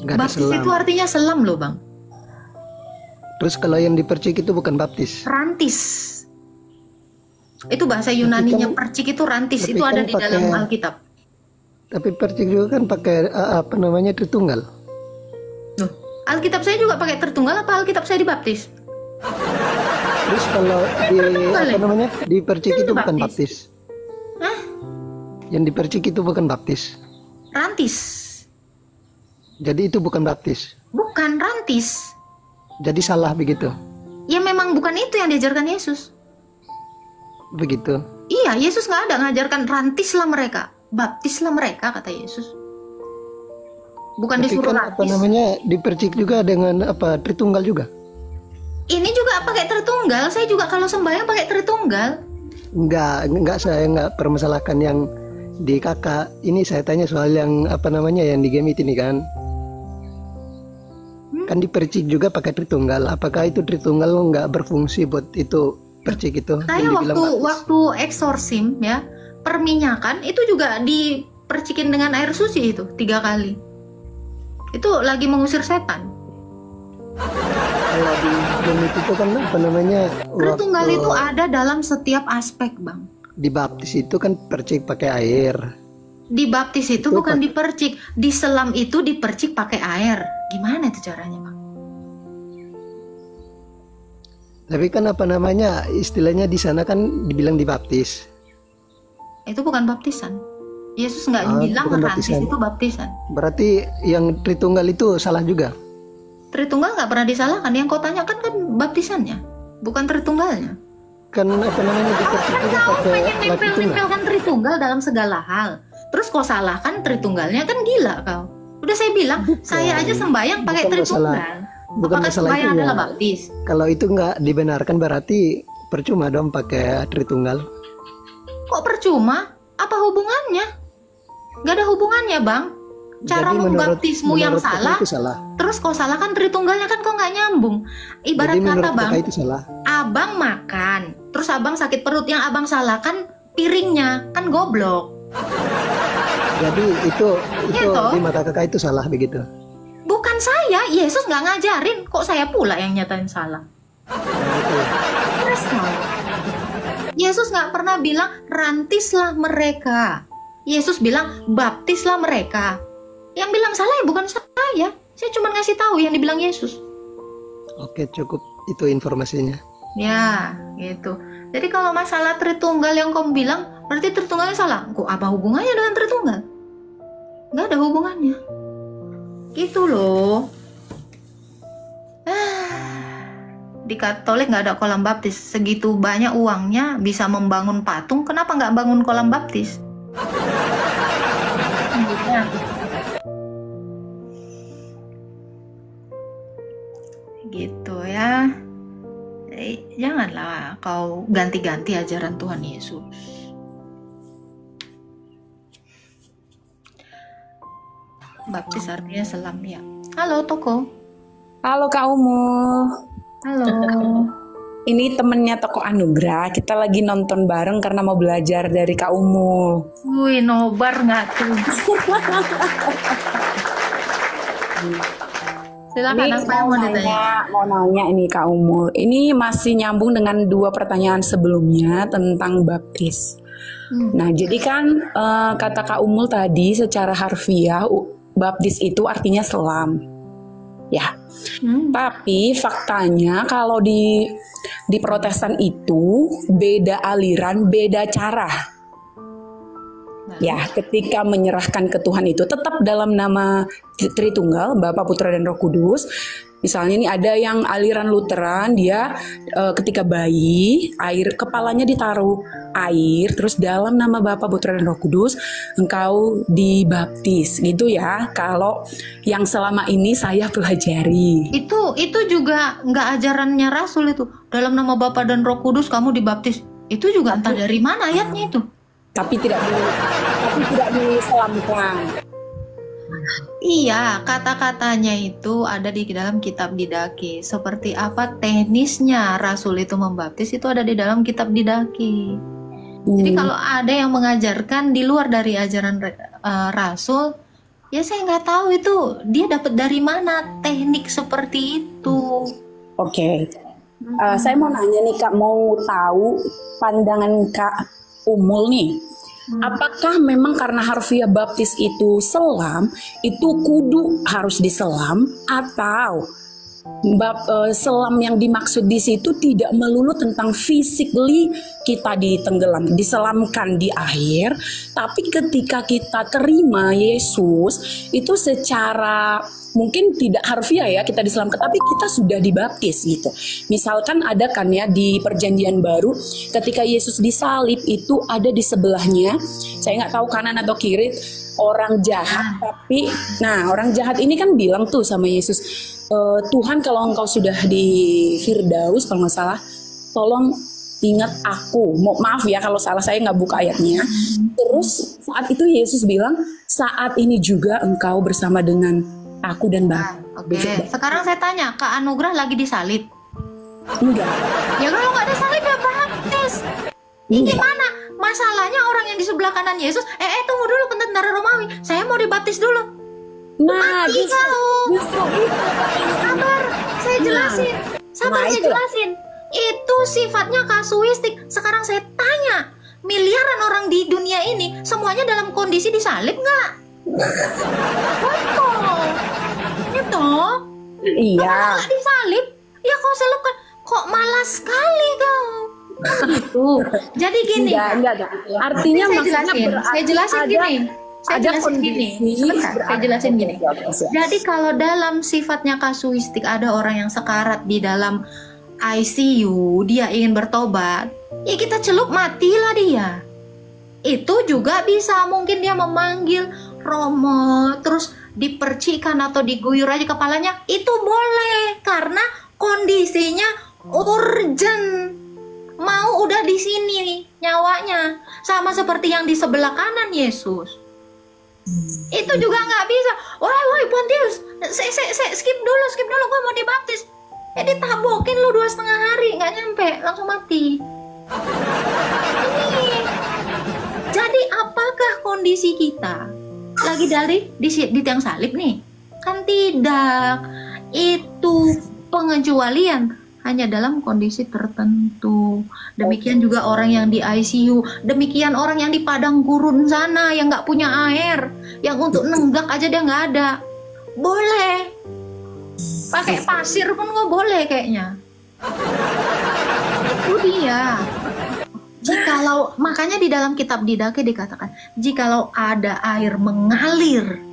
Gak ada baptis selam. Itu artinya selam loh Bang. Terus kalau yang dipercik itu bukan baptis. Rantis. Itu bahasa Yunaninya percik itu rantis. Itu ada di dalam Alkitab. Tapi percik juga kan pakai Tritunggal. Loh, Alkitab saya juga pakai Tritunggal, apa Alkitab saya dibaptis? Terus kalau dipercik itu bukan baptis. Hah? Yang dipercik itu bukan baptis. Rantis. Jadi itu bukan baptis. Bukan rantis. Jadi salah begitu. Ya memang bukan itu yang diajarkan Yesus. Begitu. Iya, Yesus nggak ada ngajarkan rantislah mereka, baptislah mereka kata Yesus. Bukan tapi disuruh kan rantis. Dipercik juga dengan Tritunggal juga. Ini juga pakai Tritunggal. Saya juga kalau sembahyang pakai Tritunggal. Enggak, saya enggak permasalahkan yang di kakak. Ini saya tanya soal yang yang di Gemit ini kan. Kan dipercik juga pakai Tritunggal. Apakah itu Tritunggal enggak berfungsi buat itu percik itu? Saya waktu eksorsim ya, perminyakan itu juga dipercikin dengan air suci itu 3 kali. Itu lagi mengusir setan. Kalau di Gemit itu kan Tritunggal itu ada dalam setiap aspek Bang. Di baptis itu kan percik pakai air. Di baptis itu bukan dipercik. Di selam itu dipercik pakai air. Gimana itu caranya Bang? Tapi kan istilahnya di sana kan dibilang dibaptis. Itu bukan baptisan. Yesus nggak bilang rantis itu baptisan. Berarti yang Tritunggal itu salah juga. Tritunggal nggak pernah disalahkan. Yang kau tanyakan kan baptisannya, bukan Tritunggalnya. Kan kau pengen nempel-nempelkan Tritunggal dalam segala hal. Terus kau salahkan Tritunggalnya, kan gila kau. Udah saya bilang, saya aja sembahyang pakai Tritunggal. Bukan Apakah masalah sembahyang itunya. adalah baptis? Kalau itu nggak dibenarkan berarti percuma dong pakai Tritunggal. Kok percuma? Apa hubungannya? Gak ada hubungannya, Bang. Cara Jadi membaptismu yang menurut kakak salah, itu salah. terus kau salah kan Tritunggalnya kan kau nggak nyambung. Ibarat Jadi kata, menurut Bang, kakak itu salah. abang makan, terus abang sakit perut, yang abang salah kan piringnya, kan goblok. Jadi itu Iya toh? di mata kakak itu salah begitu. Bukan saya, Yesus nggak ngajarin, kok saya pula yang nyatain salah. Terus mau. Yesus nggak pernah bilang rantislah mereka. Yesus bilang baptislah mereka. Yang bilang salah ya bukan saya. Saya cuma ngasih tahu yang dibilang Yesus. Oke, cukup itu informasinya. Ya, gitu. Jadi kalau masalah Tritunggal yang kamu bilang, berarti Tritunggalnya salah. Kok apa hubungannya dengan Tritunggal? Nggak ada hubungannya. Gitu loh. Di Katolik nggak ada kolam baptis. Segitu banyak uangnya bisa membangun patung, kenapa nggak bangun kolam baptis? Gitu ya. Janganlah kau ganti-ganti ajaran Tuhan Yesus. Baptis artinya selam ya. Halo Toko. Halo Kak Umul. Halo. Ini temennya Toko Anugrah. Kita lagi nonton bareng karena mau belajar dari Kak Umul. Wih, nobar nggak tuh? Silakan, apa yang mau ditanya? Mau nanya ini Kak Umul. Ini masih nyambung dengan 2 pertanyaan sebelumnya tentang baptis. Nah, jadi kan kata Kak Umul tadi secara harfiah baptis itu artinya selam. Ya. Tapi faktanya kalau di Protestan itu beda aliran, beda cara. Ya, ketika menyerahkan ke Tuhan itu tetap dalam nama Tritunggal, Bapa, Putra, dan Roh Kudus. Misalnya ini ada yang aliran Lutheran, dia ketika bayi, kepalanya ditaruh air, terus dalam nama Bapa, Putra, dan Roh Kudus, engkau dibaptis, gitu ya. Kalau yang selama ini saya pelajari. Itu juga nggak ajarannya Rasul itu. Dalam nama Bapa dan Roh Kudus kamu dibaptis. Itu juga entah dari mana ayatnya itu. Tapi tidak diselamkan. Iya, kata-katanya itu ada di dalam kitab Didaki. Seperti apa teknisnya Rasul itu membaptis itu ada di dalam kitab Didaki. Jadi kalau ada yang mengajarkan di luar dari ajaran Rasul, ya saya nggak tahu itu dia dapat dari mana teknik seperti itu. Oke. Saya mau nanya nih Kak, mau tahu pandangan Kak Umul nih. Apakah memang karena harfiah baptis itu selam, itu kudu harus diselam, atau selam yang dimaksud di situ tidak melulu tentang physically kita diselamkan di air, tapi ketika kita terima Yesus itu secara mungkin tidak harfiah ya kita diselamkan, tapi kita sudah dibaptis gitu. Misalkan ada kan ya di Perjanjian Baru ketika Yesus disalib itu ada di sebelahnya, saya nggak tahu kanan atau kiri, orang jahat. Tapi nah orang jahat ini kan bilang tuh sama Yesus, Tuhan kalau engkau sudah di Firdaus kalau nggak salah, tolong ingat aku. Maaf ya kalau salah, saya nggak buka ayatnya. Terus saat itu Yesus bilang, saat ini juga engkau bersama dengan aku dan Bapa. Oke, sekarang saya tanya, Kak Anugrah lagi disalib? Enggak. Ya kalau nggak ada salib ya baptis. Ini gimana? Masalahnya orang yang di sebelah kanan Yesus, tunggu dulu bentar Romawi, saya mau dibaptis dulu. Nah, mati kau. Sabar, saya jelasin. Saya jelasin. Itu sifatnya kasuistik. Sekarang saya tanya, miliaran orang di dunia ini semuanya dalam kondisi disalib nggak? Itu? Iya. Kalau nggak disalib, ya kau selupkan. Kok malas sekali kau? Gitu. Jadi gini. Enggak. Artinya saya jelasin gini. Saya jelasin gini. Jadi kalau dalam sifatnya kasuistik ada orang yang sekarat di dalam ICU, dia ingin bertobat, ya kita celup matilah dia. Itu juga bisa mungkin dia memanggil Romo, terus dipercikan atau diguyur aja kepalanya, itu boleh karena kondisinya urgent. Mau udah di sini nyawanya, sama seperti yang di sebelah kanan Yesus. Itu juga nggak bisa. Woi Pontius, skip dulu, gue mau dibaptis. Ditabokin lu 2,5 hari, nggak nyampe, langsung mati. Ini. Jadi apakah kondisi kita lagi di tiang salib nih? Kan tidak. Itu pengecualian hanya dalam kondisi tertentu. Demikian juga orang yang di ICU, demikian orang yang di padang gurun sana yang nggak punya air, yang untuk nenggak aja dia nggak ada. Boleh. Pakai pasir pun nggak boleh kayaknya. Itu dia. Makanya di dalam kitab Didache dikatakan, jikalau ada air mengalir,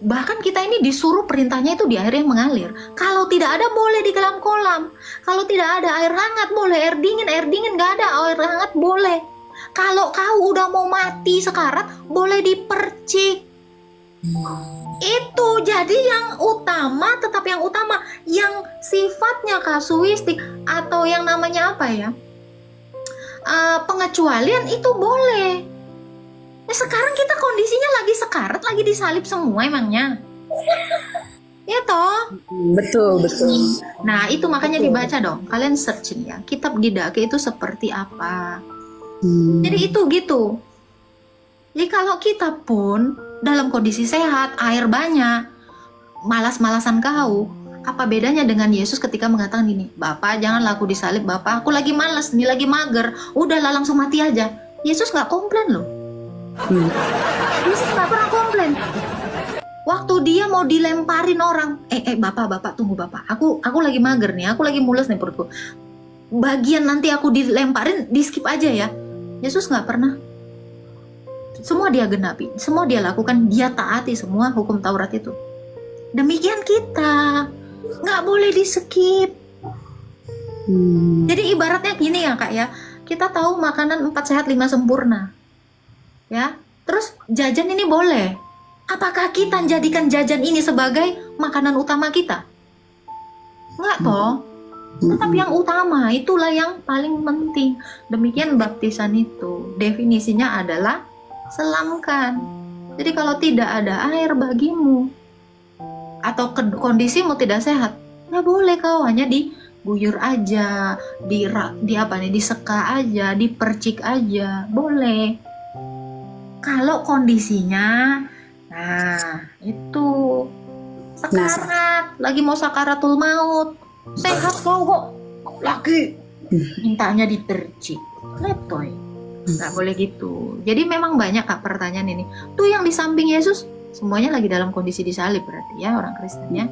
bahkan kita ini disuruh perintahnya itu di air yang mengalir. Kalau tidak ada boleh di dalam kolam. Kalau tidak ada air hangat boleh, air dingin nggak ada, air hangat boleh. Kalau kau udah mau mati sekarat boleh dipercik. Itu jadi yang utama, tetap yang utama, yang sifatnya kasuistik atau yang namanya apa ya, pengecualian itu boleh. Sekarang kita kondisinya lagi sekarat, lagi disalib semua emangnya. Ya toh? Betul. Nah itu makanya dibaca dong, kalian search ya, kitab Didache itu seperti apa. Jadi itu gitu. Jadi kalau kita pun dalam kondisi sehat, air banyak, malas-malasan kau, apa bedanya dengan Yesus ketika mengatakan gini, Bapak janganlah aku disalib Bapak, aku lagi malas, nih lagi mager, udahlah langsung mati aja. Yesus nggak komplain loh. Yesus nggak pernah komplain. Waktu dia mau dilemparin orang, Bapak tunggu Bapak, aku lagi mager nih, aku lagi mules nih perutku. Bagian nanti aku dilemparin, di skip aja ya. Yesus nggak pernah. Semua dia genapi, semua dia lakukan, dia taati semua hukum Taurat itu. Demikian kita, nggak boleh di skip. Jadi ibaratnya gini ya Kak ya, kita tahu makanan 4 sehat 5 sempurna. Ya, terus jajan ini boleh. Apakah kita jadikan jajan ini sebagai makanan utama kita? Nggak toh. Tetap yang utama, itulah yang paling penting. Demikian baptisan itu, definisinya adalah selamkan. Jadi kalau tidak ada air bagimu atau kondisimu tidak sehat, nggak boleh kau hanya diguyur aja, diseka aja, dipercik aja, boleh. Kalau kondisinya, nah itu sekarat, lagi mau sakaratul maut, sehat kau kok lagi mintanya dipercik, letoy. Nggak boleh gitu. Jadi memang banyak Kak pertanyaan ini. Tuh yang di samping Yesus semuanya lagi dalam kondisi disalib berarti ya orang Kristen ya.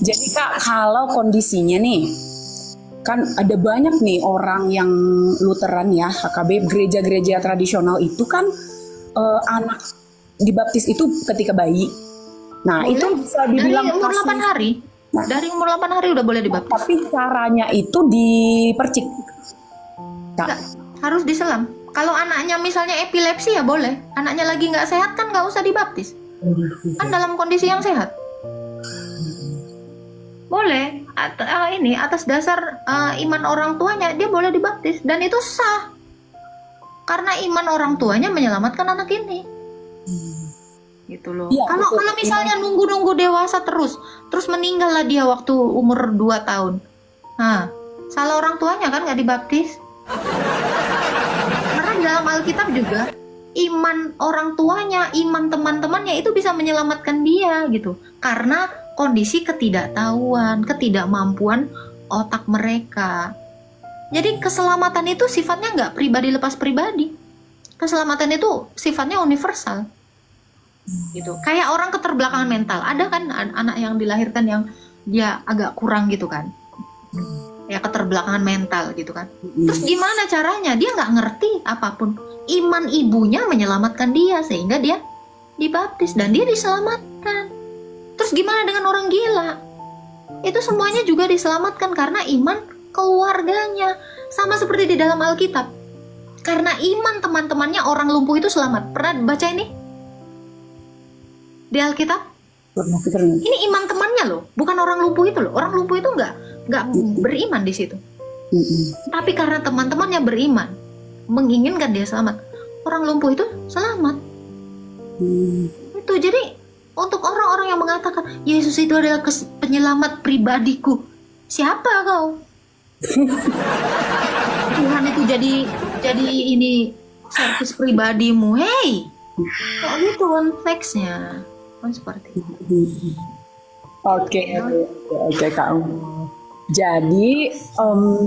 Jadi Kak, kalau kondisinya nih, kan ada banyak nih orang yang Lutheran ya, HKB, gereja-gereja tradisional itu kan anak dibaptis itu ketika bayi. Nah boleh. Itu bisa dibilang dari umur 8 hari. Nah, dari umur 8 hari udah boleh dibaptis. Tapi caranya itu dipercik. Kak, harus diselam. Kalau anaknya misalnya epilepsi ya boleh. Anaknya lagi nggak sehat kan nggak usah dibaptis. Kan dalam kondisi yang sehat. Boleh. Ini atas dasar iman orang tuanya dia boleh dibaptis dan itu sah. Karena iman orang tuanya menyelamatkan anak ini. Gitu loh. Ya, kalau misalnya nunggu dewasa terus meninggal lah dia waktu umur 2 tahun. Nah, salah orang tuanya kan nggak dibaptis. Karena dalam Alkitab juga iman orang tuanya, iman teman-temannya itu bisa menyelamatkan dia gitu. Karena kondisi ketidaktahuan, ketidakmampuan otak mereka. Jadi keselamatan itu sifatnya nggak pribadi lepas pribadi. Keselamatan itu sifatnya universal. Gitu. Kayak orang keterbelakangan mental. Ada kan anak yang dilahirkan yang dia agak kurang gitu kan. Ya keterbelakangan mental gitu kan. Terus gimana caranya? Dia nggak ngerti apapun. Iman ibunya menyelamatkan dia sehingga dia dibaptis dan dia diselamatkan. Terus gimana dengan orang gila? Itu semuanya juga diselamatkan karena iman keluarganya. Sama seperti di dalam Alkitab. Karena iman teman-temannya orang lumpuh itu selamat. Pernah baca ini? di Alkitab? Pernah. Ini iman temannya loh, bukan orang lumpuh itu loh. Orang lumpuh itu nggak beriman di situ. Tapi karena teman-temannya beriman, menginginkan dia selamat, orang lumpuh itu selamat. Itu jadi untuk orang-orang yang mengatakan Yesus itu adalah penyelamat pribadiku, siapa kau? Tuhan itu jadi ini servis pribadimu, hey, kok gitu konteksnya? Kan seperti itu. Oke, Kak Umul. Jadi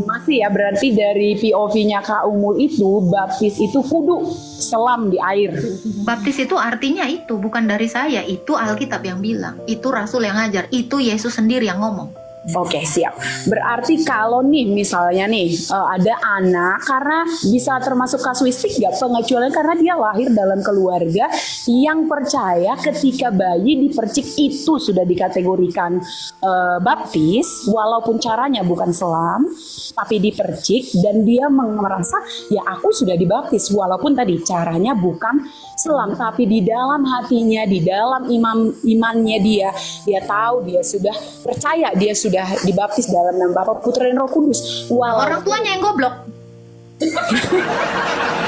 masih ya, berarti dari POV-nya Kak Umul itu baptis itu kudu selam di air. Baptis itu artinya itu bukan dari saya, itu Alkitab yang bilang, itu Rasul yang ngajar, itu Yesus sendiri yang ngomong. Oke, siap. Berarti kalau nih misalnya nih ada anak, karena bisa termasuk kasuistik gak pengecualian karena dia lahir dalam keluarga yang percaya ketika bayi dipercik itu sudah dikategorikan baptis, walaupun caranya bukan selam tapi dipercik, dan dia merasa ya aku sudah dibaptis walaupun tadi caranya bukan selam, tapi di dalam hatinya, di dalam imannya dia tahu dia sudah percaya, dia sudah dibaptis dalam nama Bapa, Putra dan Roh Kudus. Orang tuanya yang goblok.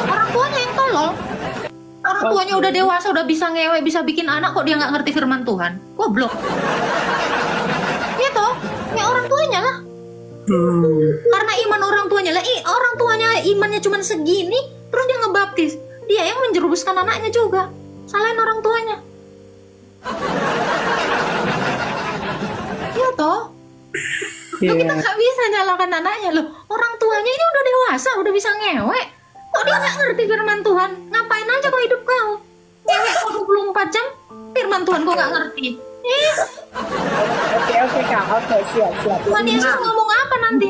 Orang tuanya yang tolol. Orang tuanya udah dewasa, udah bisa ngewe, bisa bikin anak, kok dia nggak ngerti firman Tuhan. Goblok. Gitu. Ya orang tuanya lah. Karena iman orang tuanya lah. Orang tuanya imannya cuma segini, terus dia ngebaptis. Dia yang menjerumuskan anaknya juga. Salahin orang tuanya. Ya toh. Loh, kita nggak bisa nyalakan anaknya loh. Orang tuanya ini udah dewasa, udah bisa ngewe. Kok dia nggak ngerti firman Tuhan? Ngapain aja kok hidup kau? Ngewe kok 24 jam? Firman Tuhan kok nggak ngerti? Oke Kak, oke siap. Tuhan Yesus ngomong apa nanti?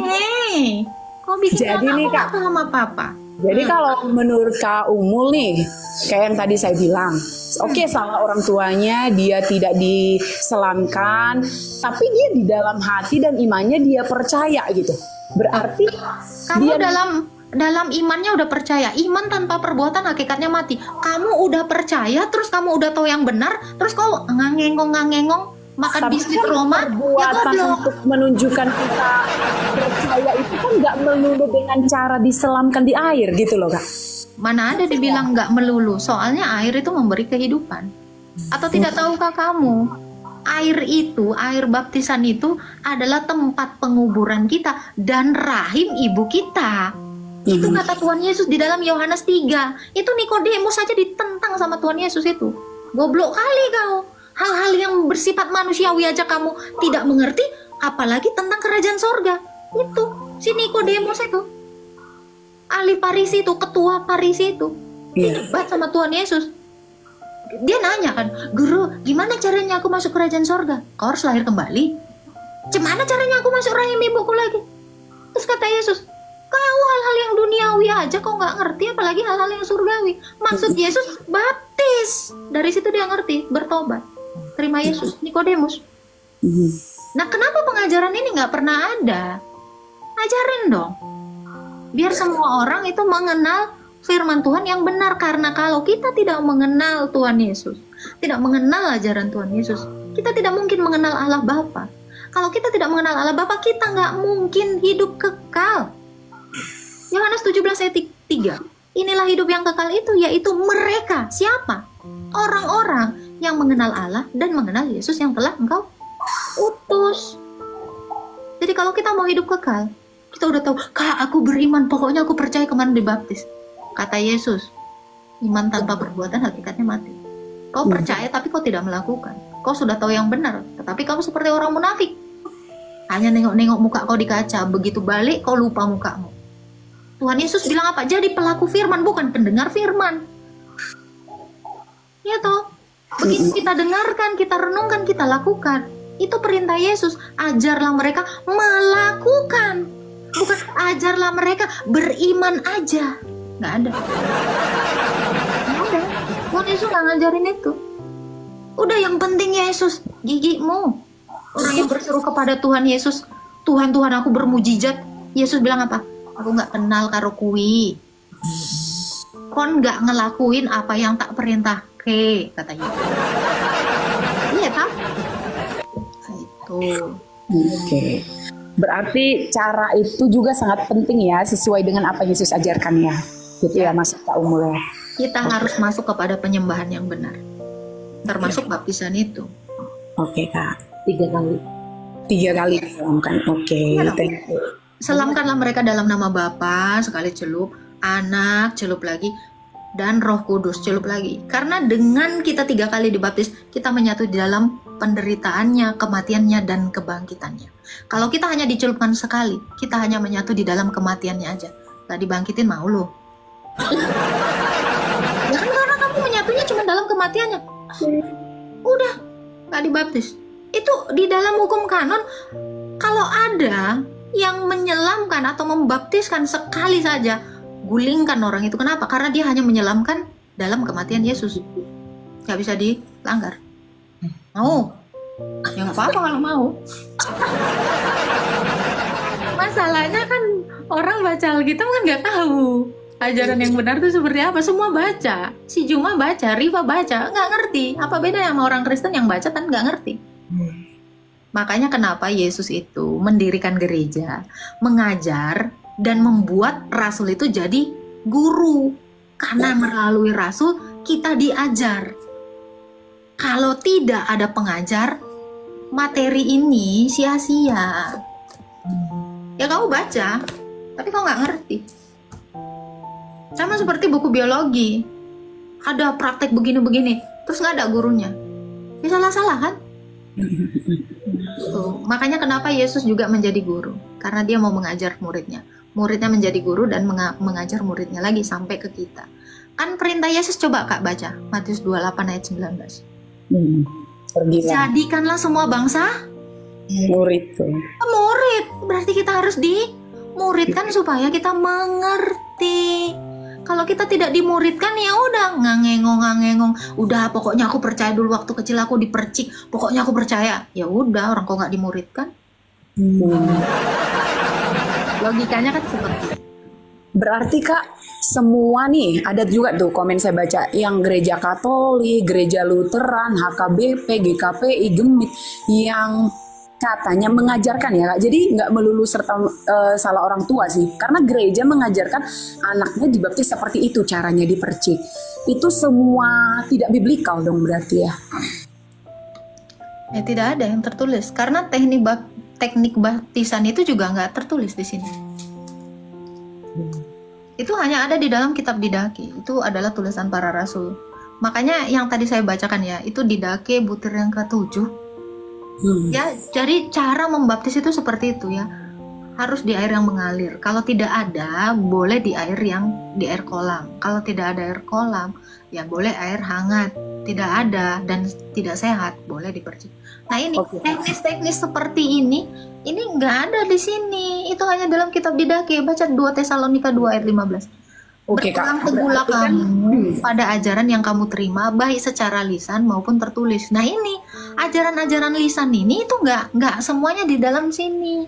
Kok bikin jadi nih Kak sama papa? Jadi kalau menurut Kak Umul nih, kayak yang tadi saya bilang, oke, salah orang tuanya, dia tidak diselamkan, tapi dia di dalam hati dan imannya dia percaya gitu. Berarti kamu dia dalam imannya udah percaya. Iman tanpa perbuatan hakikatnya mati. Kamu udah percaya, terus kamu udah tahu yang benar, terus kau ngangengong makan biskuit Roma, ya goblok. Untuk menunjukkan kita percaya itu kan nggak melulu dengan cara diselamkan di air gitu loh Kak. Mana ada dibilang nggak melulu, soalnya air itu memberi kehidupan. Atau tidak tahukah kamu, air baptisan itu adalah tempat penguburan kita dan rahim ibu kita. Itu kata Tuhan Yesus di dalam Yohanes 3. Itu Nikodemus saja ditentang sama Tuhan Yesus itu. Goblok kali kau. Hal-hal yang bersifat manusiawi aja kamu tidak mengerti, apalagi tentang kerajaan sorga. Itu si Nikodemus itu, ahli Farisi itu, ketua Farisi itu, debat sama Tuhan Yesus. Dia nanya kan, guru, gimana caranya aku masuk kerajaan sorga? Kau harus lahir kembali. Gimana caranya aku masuk rahim ibuku lagi? Terus kata Yesus, kau hal-hal yang duniawi aja kau nggak ngerti, apalagi hal-hal yang surgawi. Maksud Yesus baptis. Dari situ dia ngerti, bertobat, terima Yesus. Nikodemus. Nah, kenapa pengajaran ini nggak pernah ada? Ajarin dong, biar semua orang itu mengenal firman Tuhan yang benar. Karena kalau kita tidak mengenal Tuhan Yesus, tidak mengenal ajaran Tuhan Yesus, kita tidak mungkin mengenal Allah Bapa. Kalau kita tidak mengenal Allah Bapa, kita nggak mungkin hidup kekal. Yohanes 17 ayat 3. Inilah hidup yang kekal itu, yaitu mereka. Siapa? Orang-orang yang mengenal Allah dan mengenal Yesus yang telah engkau utus. Jadi kalau kita mau hidup kekal, kita udah tahu, Kak, aku beriman, pokoknya aku percaya kemarin dibaptis. Kata Yesus, iman tanpa perbuatan hakikatnya mati. Kau percaya tapi kau tidak melakukan. Kau sudah tahu yang benar, tetapi kamu seperti orang munafik. Hanya nengok-nengok muka kau di kaca, begitu balik kau lupa mukamu. Tuhan Yesus bilang apa? Jadi pelaku firman, bukan pendengar firman. Ya toh, begitu kita dengarkan, kita renungkan, kita lakukan. Itu perintah Yesus. Ajarlah mereka melakukan, bukan ajarlah mereka beriman aja. Nggak ada. Nggak ada. Tuhan Yesus nggak ngajarin itu. Udah, yang penting Yesus, gigimu. Orang yang berseru kepada Tuhan Yesus, Tuhan, Tuhan aku bermujizat. Yesus bilang apa? Aku nggak kenal karo kui. Kon nggak ngelakuin apa yang tak perintah ke, katanya. Iya kan? Itu. Oke. Berarti cara itu juga sangat penting ya, sesuai dengan apa Yesus ajarkan ya. Gitu ya, Mas Kak Umul ya. Kita harus masuk kepada penyembahan yang benar. Termasuk baptisan itu. Oke Kak. 3 kali. 3 kali diselamkan. Oke, thank you. Selamkanlah mereka dalam nama Bapa, sekali celup, Anak, celup lagi, dan Roh Kudus, celup lagi. Karena dengan kita 3 kali dibaptis, kita menyatu di dalam penderitaannya, kematiannya, dan kebangkitannya. Kalau kita hanya dicelupkan sekali, kita hanya menyatu di dalam kematiannya aja. Gak dibangkitin mau lo. Ya kan karena kamu menyatunya cuma dalam kematiannya. Udah, gak dibaptis. Itu di dalam hukum kanon, kalau ada yang menyelamkan atau membaptiskan sekali saja, gulingkan orang itu. Kenapa? Karena dia hanya menyelamkan dalam kematian Yesus. Gak bisa dilanggar. Mau? Ya nggak apa-apa kalau mau. Masalahnya kan orang baca Alkitab kan nggak tahu ajaran yang benar itu seperti apa. Semua baca, si Juma baca, Riva baca, nggak ngerti. Apa beda sama orang Kristen yang baca kan nggak ngerti. Makanya kenapa Yesus itu mendirikan gereja, mengajar, dan membuat rasul itu jadi guru. Karena melalui rasul kita diajar. Kalau tidak ada pengajar, materi ini sia-sia. Ya kamu baca, tapi kamu nggak ngerti. Sama seperti buku biologi. Ada praktek begini-begini, terus nggak ada gurunya. Ya salah-salah kan? Tuh, makanya kenapa Yesus juga menjadi guru. Karena dia mau mengajar muridnya. Muridnya menjadi guru dan mengajar muridnya lagi sampai ke kita. Kan perintah Yesus, coba Kak baca Matius 28 ayat 19. Jadikanlah semua bangsa murid tuh. Murid, berarti kita harus dimuridkan supaya kita mengerti. Kalau kita tidak dimuridkan ya udah ngangengong. Udah pokoknya aku percaya dulu waktu kecil aku dipercik. Pokoknya aku percaya. Ya udah, orang kok nggak dimuridkan. Logikanya kan seperti itu. Berarti Kak, semua nih ada juga tuh komen saya baca yang gereja Katolik, gereja Lutheran, HKBP, GKPI, Gemit yang katanya mengajarkan ya Kak. Jadi nggak melulu serta salah orang tua sih, karena gereja mengajarkan anaknya dibaptis seperti itu caranya dipercik. Itu semua tidak biblikal dong berarti ya? Ya tidak ada yang tertulis karena teknik baptisan itu juga nggak tertulis di sini. Itu hanya ada di dalam kitab Didake. Itu adalah tulisan para rasul. Makanya yang tadi saya bacakan ya, itu Didake butir yang ke-7. Ya, jadi cara membaptis itu seperti itu ya. Harus di air yang mengalir. Kalau tidak ada, boleh di air kolam. Kalau tidak ada air kolam, ya boleh air hangat. Tidak ada dan tidak sehat, boleh dipercik. Nah ini teknis-teknis seperti ini nggak ada di sini. Itu hanya dalam kitab Didake. Baca 2 Tesalonika 2 ayat 15. Berpegang teguhlah kamu pada ajaran yang kamu terima, baik secara lisan maupun tertulis. Nah ini ajaran-ajaran lisan ini itu nggak semuanya di dalam sini.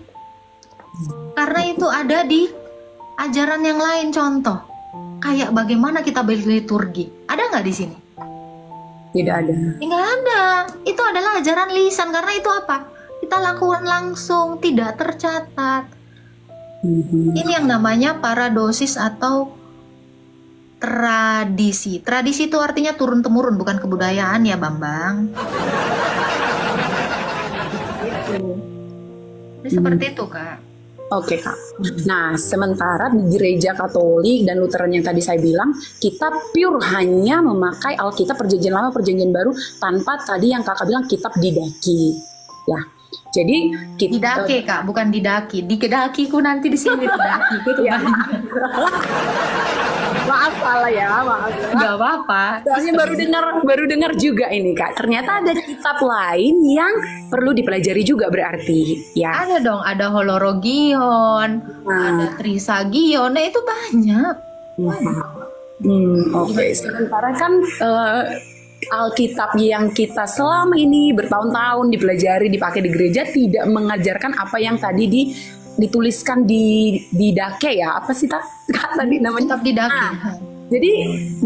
Karena itu ada di ajaran yang lain. Contoh, kayak bagaimana kita berliturgi. Ada nggak di sini? Tidak ada. Nggak ada. Itu adalah ajaran lisan. Karena itu apa? Kita lakukan langsung, tidak tercatat. Ini yang namanya paradosis atau tradisi. Tradisi itu artinya turun-temurun, bukan kebudayaan ya Bambang. Ini seperti itu Kak. Oke Kak. Nah, sementara di gereja Katolik dan Lutheran yang tadi saya bilang, kita pure hanya memakai Alkitab Perjanjian Lama, Perjanjian Baru tanpa tadi yang Kakak bilang kitab Didake. Ya. Jadi Didake Kak, bukan Didaki. Di kedakiku nanti di sini Didakiku itu banyak. Maaf salah ya, maaf. Gak apa-apa. Soalnya baru dengar juga ini Kak. Ternyata ada kitab lain yang perlu dipelajari juga berarti ya. Ada dong, ada Holorogion, ada Trisagion. Nah itu banyak. Oke. Sementara kan Alkitab yang kita selama ini bertahun-tahun dipelajari, dipakai di gereja tidak mengajarkan apa yang tadi dituliskan di Didake ya. Apa sih Kak tadi namanya? Kitab Didake. Jadi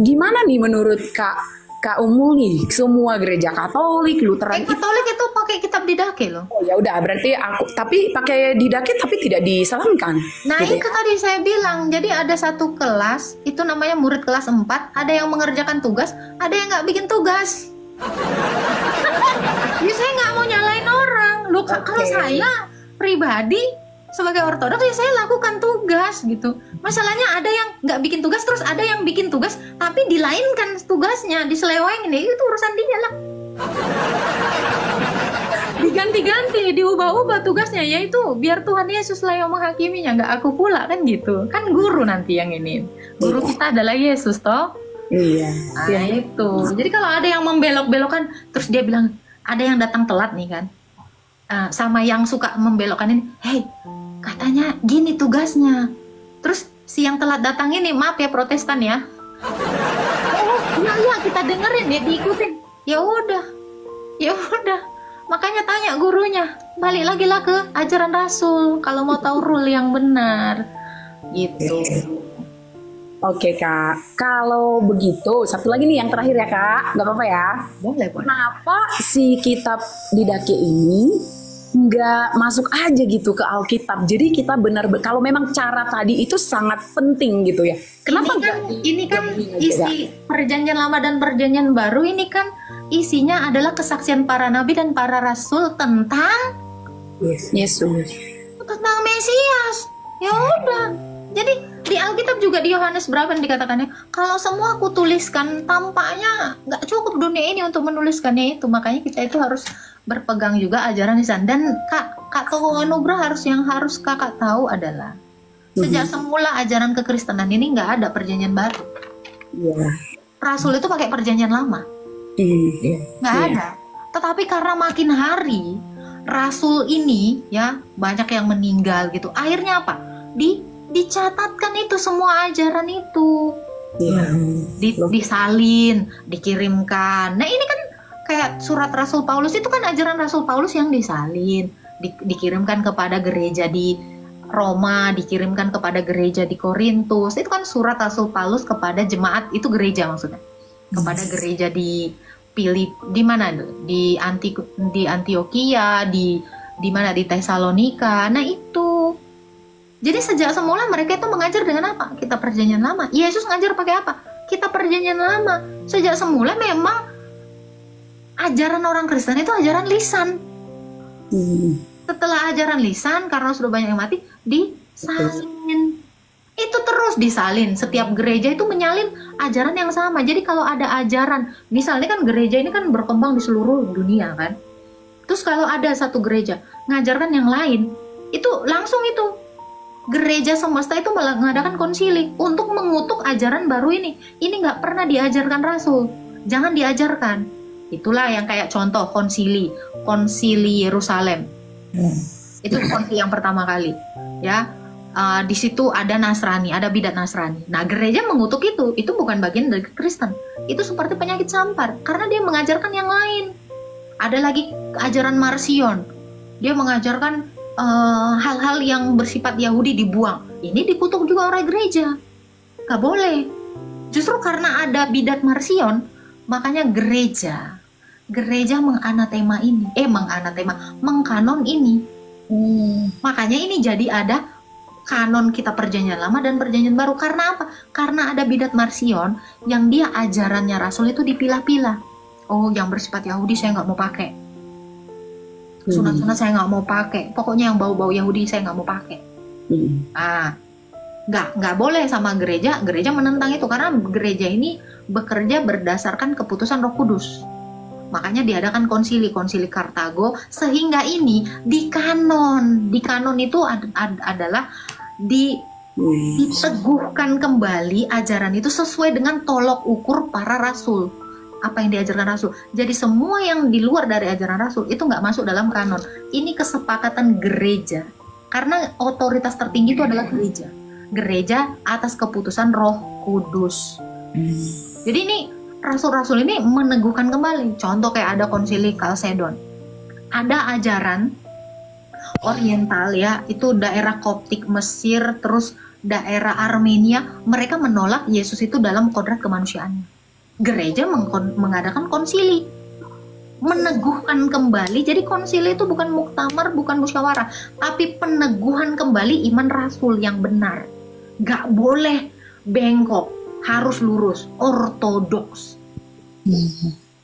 gimana nih menurut Kak Kak Umul nih, semua gereja Katolik, Lutheran Katolik itu pakai kitab Didache loh. Oh ya udah, berarti tapi pakai Didache tapi tidak disalamkan. Nah gitu itu tadi saya bilang, jadi ada satu kelas, itu namanya murid kelas 4, ada yang mengerjakan tugas, ada yang nggak bikin tugas. Ya saya nggak mau nyalain orang. Loh kalau saya pribadi sebagai ortodoks ya saya lakukan tugas gitu. Masalahnya ada yang nggak bikin tugas, terus ada yang bikin tugas tapi dilainkan tugasnya, diselewengin, itu urusan dia lah. Diganti-ganti, diubah-ubah tugasnya, yaitu biar Tuhan Yesus lah yang menghakiminya, nggak aku pula kan gitu. Kan guru nanti yang ini. Guru kita adalah Yesus toh. Iya. Nah itu. Jadi kalau ada yang membelok-belokkan, terus dia bilang ada yang datang telat nih kan, sama yang suka membelokkan ini, hey katanya gini tugasnya. Terus si yang telat datang ini, maaf ya Protestan ya. Iya kita dengerin ya, diikutin. Ya udah. Makanya tanya gurunya, balik lagi lah ke ajaran Rasul kalau mau tahu rule yang benar. Gitu. Oke Kak, kalau begitu satu lagi nih yang terakhir ya Kak, nggak apa-apa ya? Boleh. Kenapa si kitab Didache ini nggak masuk aja gitu ke Alkitab? Jadi kita kalau memang cara tadi itu sangat penting gitu ya. Kenapa ini kan isi Perjanjian Lama dan Perjanjian Baru ini kan isinya adalah kesaksian para nabi dan para rasul tentang Yesus, tentang Mesias. Ya udah. Jadi di Alkitab juga di Yohanes berapa yang dikatakannya, kalau semua aku tuliskan tampaknya nggak cukup dunia ini untuk menuliskannya itu. Makanya kita itu harus berpegang juga ajaran di sana. Dan Kak Toko Anugrah yang harus kakak tahu adalah sejak semula ajaran kekristenan ini nggak ada perjanjian baru. Rasul itu pakai perjanjian lama, nggak ada. Tetapi karena makin hari Rasul ini ya banyak yang meninggal gitu, akhirnya apa? Dicatatkan itu semua ajaran itu, disalin, dikirimkan. Nah ini kan kayak surat Rasul Paulus itu kan ajaran Rasul Paulus yang disalin, dikirimkan kepada gereja di Roma, dikirimkan kepada gereja di Korintus. Itu kan surat Rasul Paulus kepada jemaat, itu gereja maksudnya, kepada gereja di di mana? Di Antioquia, di mana? Di Tesalonika. Nah itu. Jadi sejak semula mereka itu mengajar dengan apa? Kitab Perjanjian Lama. Yesus ngajar pakai apa? Kitab Perjanjian Lama. Sejak semula memang ajaran orang Kristen itu ajaran lisan. Setelah ajaran lisan, karena sudah banyak yang mati, disalin. Itu terus disalin. Setiap gereja itu menyalin ajaran yang sama. Jadi kalau ada ajaran, misalnya kan gereja ini kan berkembang di seluruh dunia kan. Terus kalau ada satu gereja ngajarkan yang lain, itu langsung itu gereja semesta itu mengadakan konsili untuk mengutuk ajaran baru ini. Ini nggak pernah diajarkan Rasul, jangan diajarkan. Itulah yang kayak contoh konsili Yerusalem. Itu konsili yang pertama kali, ya. Di situ ada Nasrani, ada bidat Nasrani. Nah gereja mengutuk itu bukan bagian dari Kristen. Itu seperti penyakit sampar, karena dia mengajarkan yang lain. Ada lagi ajaran Marsion, dia mengajarkan hal-hal yang bersifat Yahudi dibuang. Ini dikutuk juga oleh gereja, gak boleh. Justru karena ada bidat Marsion, makanya gereja mengkanon ini. Makanya ini jadi ada kanon Kitab Perjanjian Lama dan Perjanjian Baru. Karena apa? Karena ada bidat Marsion yang dia ajarannya Rasul itu dipilah-pilah. Oh, yang bersifat Yahudi saya nggak mau pakai. Sunat-sunat saya nggak mau pakai. Pokoknya yang bau-bau Yahudi saya nggak mau pakai. Nggak boleh sama gereja. Gereja menentang itu karena gereja ini bekerja berdasarkan keputusan Roh Kudus. Makanya diadakan konsili Kartago, sehingga ini di kanon itu adalah diteguhkan kembali ajaran itu sesuai dengan tolok ukur para rasul. Apa yang diajarkan Rasul. Jadi semua yang di luar dari ajaran Rasul itu nggak masuk dalam kanon. Ini kesepakatan gereja. Karena otoritas tertinggi itu adalah gereja. Gereja atas keputusan Roh Kudus. Jadi ini Rasul-Rasul ini meneguhkan kembali. Contoh kayak ada konsili Kalsedon. Ada ajaran Oriental ya, itu daerah Koptik Mesir, terus daerah Armenia. Mereka menolak Yesus itu dalam kodrat kemanusiaannya. gereja mengadakan konsili, meneguhkan kembali. Jadi konsili itu bukan muktamar, bukan musyawarah, tapi peneguhan kembali iman rasul yang benar. Gak boleh bengkok, harus lurus, ortodoks.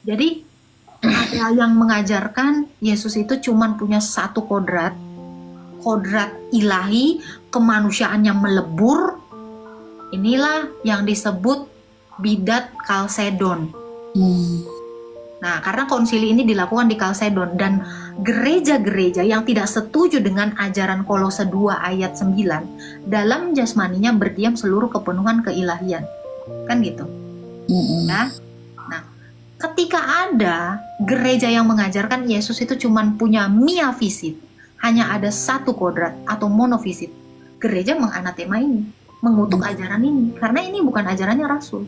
Jadi ada yang mengajarkan Yesus itu cuman punya satu kodrat ilahi, kemanusiaan yang melebur. Inilah yang disebut bidat Kalsedon. Nah, karena konsili ini dilakukan di Kalsedon, dan gereja-gereja yang tidak setuju dengan ajaran Kolose 2 ayat 9, dalam jasmaninya berdiam seluruh kepenuhan keilahian. Kan gitu. Nah, ketika ada gereja yang mengajarkan Yesus itu cuman punya miafisit, hanya ada satu kodrat atau monofisit, gereja menganatema ini, mengutuk ajaran ini, karena ini bukan ajarannya Rasul.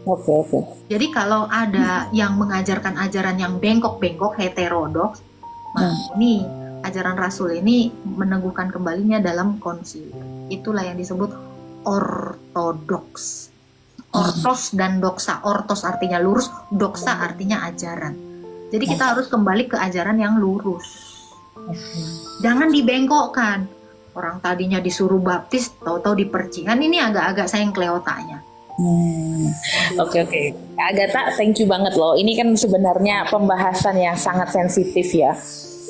Oke. Jadi kalau ada yang mengajarkan ajaran yang bengkok-bengkok, heterodoks, ini ajaran Rasul ini meneguhkan kembalinya dalam konsili. Itulah yang disebut ortodoks. Ortos dan doxa. Ortos artinya lurus, doxa artinya ajaran. Jadi kita harus kembali ke ajaran yang lurus. Jangan dibengkokkan. Orang tadinya disuruh baptis, tahu-tahu dipercikan. Ini agak-agak sayang kleotanya. Oke. Kak Agatha, thank you banget loh. Ini kan sebenarnya pembahasan yang sangat sensitif ya.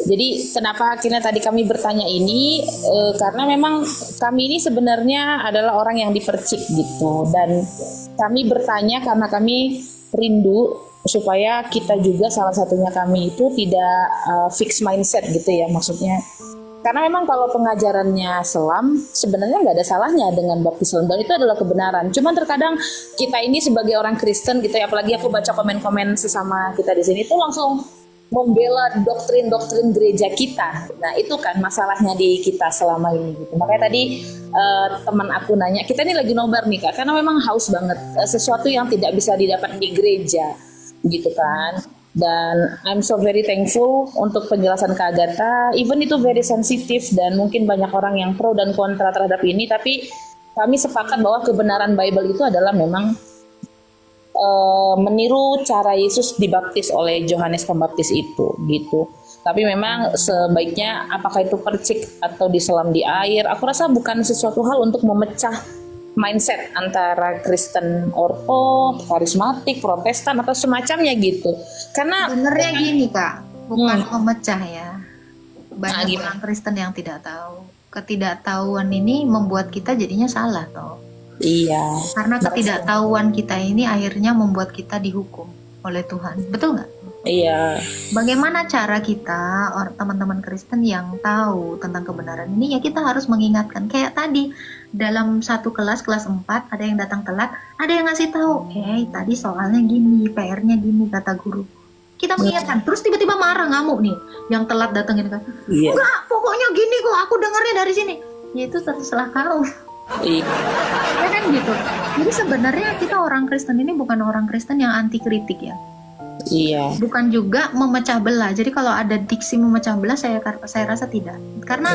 Jadi kenapa akhirnya tadi kami bertanya ini, karena memang kami ini sebenarnya adalah orang yang dipercik gitu. Dan kami bertanya karena kami rindu supaya kita juga, salah satunya kami itu tidak fixed mindset gitu ya, maksudnya. Karena memang kalau pengajarannya Selam sebenarnya nggak ada salahnya dengan baptis Selam, dan itu adalah kebenaran. Cuman terkadang kita ini sebagai orang Kristen gitu ya, apalagi aku baca komen-komen sesama kita di sini itu langsung membela doktrin-doktrin gereja kita. Nah itu kan masalahnya di kita selama ini gitu. Makanya tadi teman aku nanya, kita ini lagi nobar nih Kak, karena memang haus banget sesuatu yang tidak bisa didapat di gereja gitu kan. Dan I'm so very thankful untuk penjelasan Kak Agatha. Even itu very sensitif dan mungkin banyak orang yang pro dan kontra terhadap ini, tapi kami sepakat bahwa kebenaran Bible itu adalah memang meniru cara Yesus dibaptis oleh Yohanes Pembaptis itu gitu. Tapi memang sebaiknya apakah itu percik atau diselam di air, aku rasa bukan sesuatu hal untuk memecah mindset antara Kristen orto, karismatik, Protestan atau semacamnya gitu. Karena sebenarnya gini Kak, bukan memecah ya. Banyak orang Kristen yang tidak tahu. Ketidaktahuan ini membuat kita jadinya salah toh. Iya. Karena ketidaktahuan kita ini akhirnya membuat kita dihukum oleh Tuhan. Betul nggak? Iya. Bagaimana cara kita, teman-teman Kristen yang tahu tentang kebenaran ini, ya kita harus mengingatkan. Kayak tadi, dalam satu kelas 4, ada yang datang telat, ada yang ngasih tahu, tadi soalnya gini, PR-nya gini, kata guru. Kita mengingatkan, terus tiba-tiba marah, ngamuk nih, yang telat datengin kan. Enggak, pokoknya gini kok, aku dengarnya dari sini. Ya itu terserah kau. Iya. Ya kan gitu. Jadi sebenarnya kita orang Kristen ini bukan orang Kristen yang anti kritik ya. Iya. Bukan juga memecah belah. Jadi kalau ada diksi memecah belah, saya rasa tidak. Karena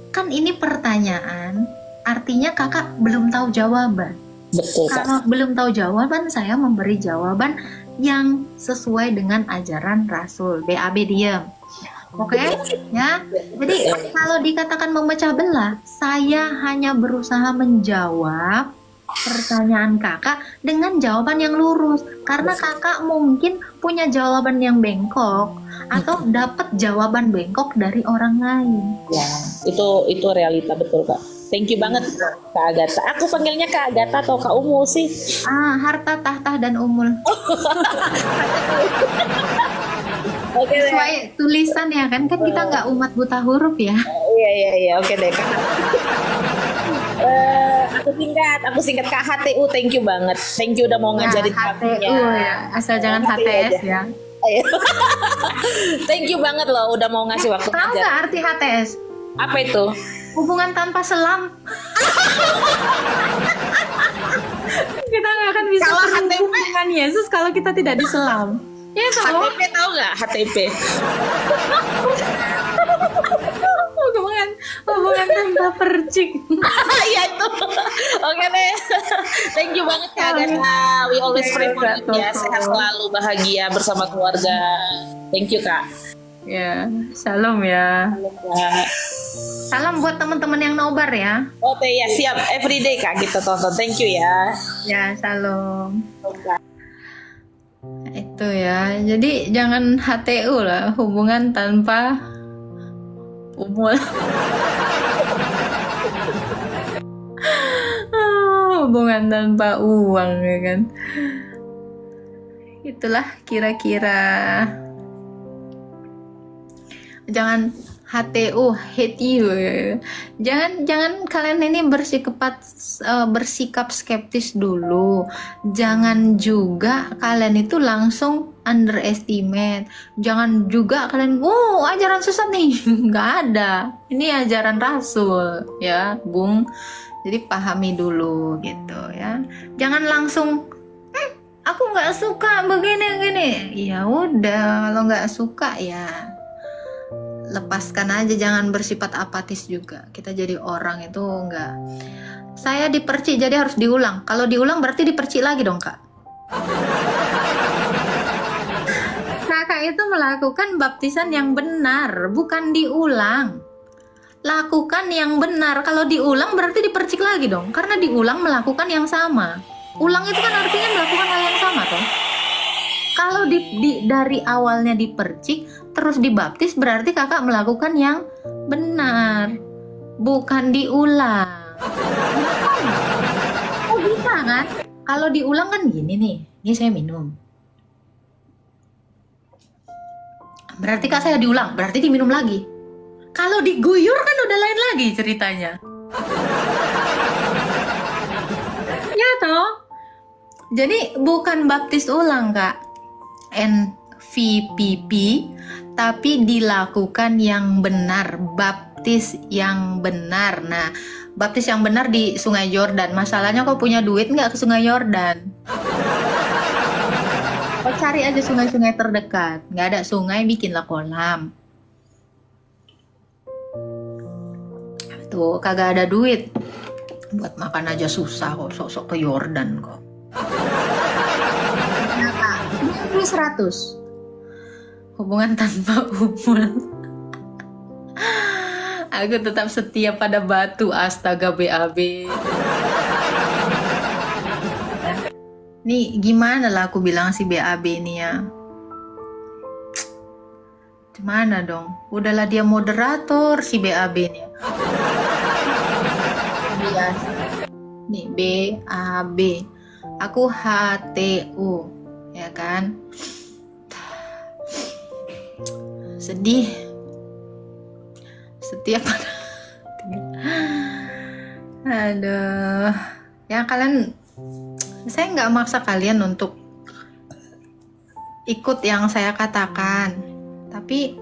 kan ini pertanyaan, artinya kakak belum tahu jawaban. Betul. Kalau belum tahu jawaban, saya memberi jawaban yang sesuai dengan ajaran Rasul. BAB diam. Oke, ya. Jadi kalau dikatakan memecah belah, saya hanya berusaha menjawab pertanyaan kakak dengan jawaban yang lurus. Karena kakak mungkin punya jawaban yang bengkok atau dapat jawaban bengkok dari orang lain. Ya, itu realita betul Kak. Thank you banget Kak Agatha. Aku panggilnya Kak Agatha atau Kak Umul sih? Harta, tahta, dan umul. Sesuai tulisan ya kan kita nggak umat buta huruf ya. Iya oke deh Kak. Aku singkat Kak HTU. Thank you banget. Thank you udah mau ngajarin HTU ya. Asal jangan HTS ya. Thank you banget loh udah mau ngasih waktu. Tahu nggak arti HTS? Apa itu? Hubungan tanpa selam. Kita nggak akan bisa terhubung dengan Yesus kalau kita tidak diselam. Ya, HTP tahu nggak HTP? Hubungan Hubungan tanpa percik. Iya itu. Oke deh. Thank you banget ya Agatha. We always pray for you ya. Sehat selalu, bahagia bersama keluarga. Thank you Kak. Ya, shalom ya. Shalom Kak. Salam buat teman-teman yang nobar ya. Oke ya siap. Everyday Kak kita tonton. Thank you ya. Ya, shalom. Itu ya. Jadi jangan HTU lah, hubungan tanpa umul. Hubungan tanpa uang ya kan. Itulah kira-kira. Jangan HTU, hate you. Jangan kalian ini bersikap skeptis dulu. Jangan juga kalian itu langsung underestimate. Jangan juga kalian, ajaran sesat nih. Nggak ada. Ini ajaran Rasul, ya, Bung. Jadi pahami dulu gitu ya. Jangan langsung, aku nggak suka begini. Ya udah, kalau nggak suka ya lepaskan aja, jangan bersifat apatis juga. Kita jadi orang itu enggak, saya dipercik jadi harus diulang. Kalau diulang berarti dipercik lagi dong Kak. Kakak itu melakukan baptisan yang benar, bukan diulang. Lakukan yang benar. Kalau diulang berarti dipercik lagi dong, karena diulang melakukan yang sama. Ulang itu kan artinya melakukan hal yang sama toh. Kalau dari awalnya dipercik terus dibaptis berarti kakak melakukan yang benar, bukan diulang. Oh bisa kan? Kalau diulang kan gini nih, ini saya minum. Berarti kak saya diulang, berarti diminum lagi. Kalau diguyur kan udah lain lagi ceritanya. Ya toh? Jadi bukan baptis ulang kak. NVPP, tapi dilakukan yang benar, baptis yang benar. Nah, baptis yang benar di Sungai Yordan. Masalahnya kok punya duit nggak ke Sungai Yordan? Kok cari aja sungai-sungai terdekat. Nggak ada sungai, bikinlah kolam. Tuh, kagak ada duit. Buat makan aja susah kok, sok-sok ke Yordan kok. 100 hubungan tanpa umul. Aku tetap setia pada batu. Astaga BAB. Nih gimana lah aku bilang si BAB ini ya. Gimana dong? Udahlah dia moderator si BAB ini. Biasa. Nih BAB. Aku HTU. Ya kan? Sedih. Setiap aduh. Ya kalian, saya nggak maksa kalian untuk ikut yang saya katakan. Tapi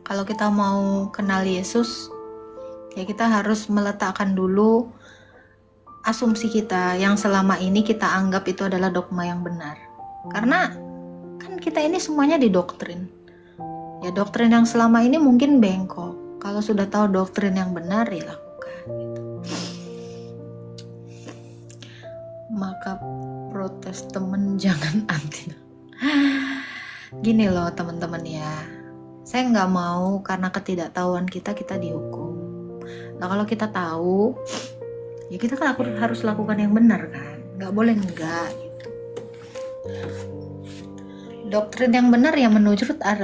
kalau kita mau kenal Yesus, ya kita harus meletakkan dulu asumsi kita yang selama ini kita anggap itu adalah dogma yang benar. Karena kan kita ini semuanya didoktrin. Ya doktrin yang selama ini mungkin bengkok. Kalau sudah tahu doktrin yang benar ya lakukan gitu. Maka protes temen jangan anti. Gini loh teman-teman ya. Saya nggak mau karena ketidaktahuan kita dihukum. Nah kalau kita tahu, ya kita kan harus lakukan yang benar kan, nggak boleh enggak gitu. Doktrin yang benar yang menurut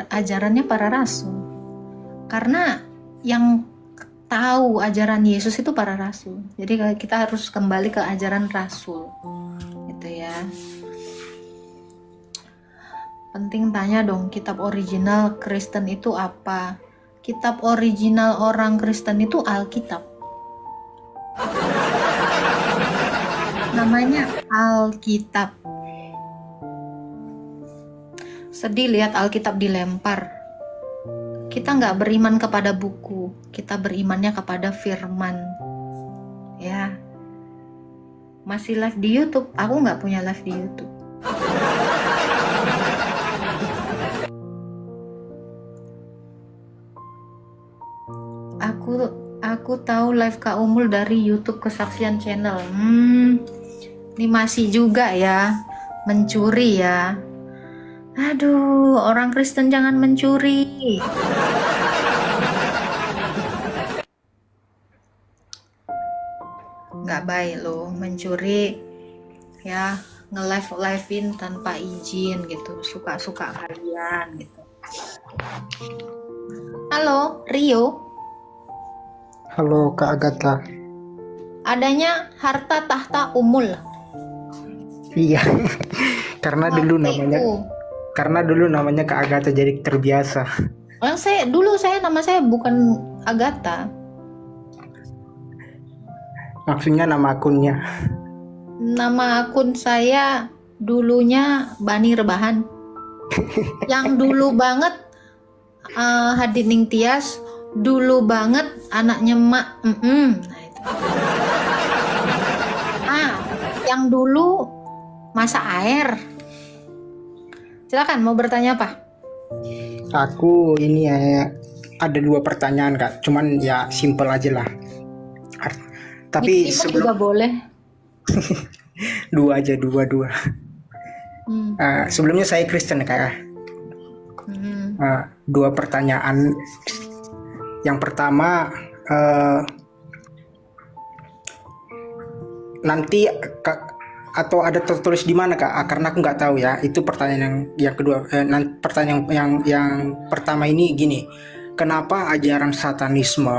ajarannya para rasul, karena yang tahu ajaran Yesus itu para rasul. Jadi kita harus kembali ke ajaran rasul gitu ya. Penting tanya dong, kitab original Kristen itu apa? Kitab original orang Kristen itu Alkitab. Namanya Alkitab. Sedih lihat Alkitab dilempar. Kita nggak beriman kepada buku, kita berimannya kepada firman. Ya. Masih live di YouTube, aku nggak punya live di YouTube. Aku Aku tahu live Kak Umul dari YouTube Kesaksian Channel. Ini masih juga ya, mencuri ya. Aduh, orang Kristen jangan mencuri. Nggak baik loh mencuri ya, nge-live-livein tanpa izin gitu, suka-suka kalian gitu. Halo, Rio. Halo Kak Agatha. Adanya harta tahta umul. Iya. Karena dulu namanya Kak Agatha jadi terbiasa. Nama saya bukan Agatha. Maksudnya nama akunnya. Nama akun saya dulunya Bani Rebahan. Yang dulu banget Hadining Tias, dulu banget anaknya Mak. Nah itu. Yang dulu Masa Air. Silakan mau bertanya apa? Aku ini ya ada 2 pertanyaan Kak, cuman ya simple aja lah. Tapi sebelum juga boleh. 2 aja, 2. Sebelumnya saya Kristen Kak. 2 pertanyaan. Yang pertama, nanti atau ada tertulis di mana Kak? Karena aku nggak tahu ya. Itu pertanyaan yang kedua. Pertanyaan yang pertama ini gini, kenapa ajaran satanisme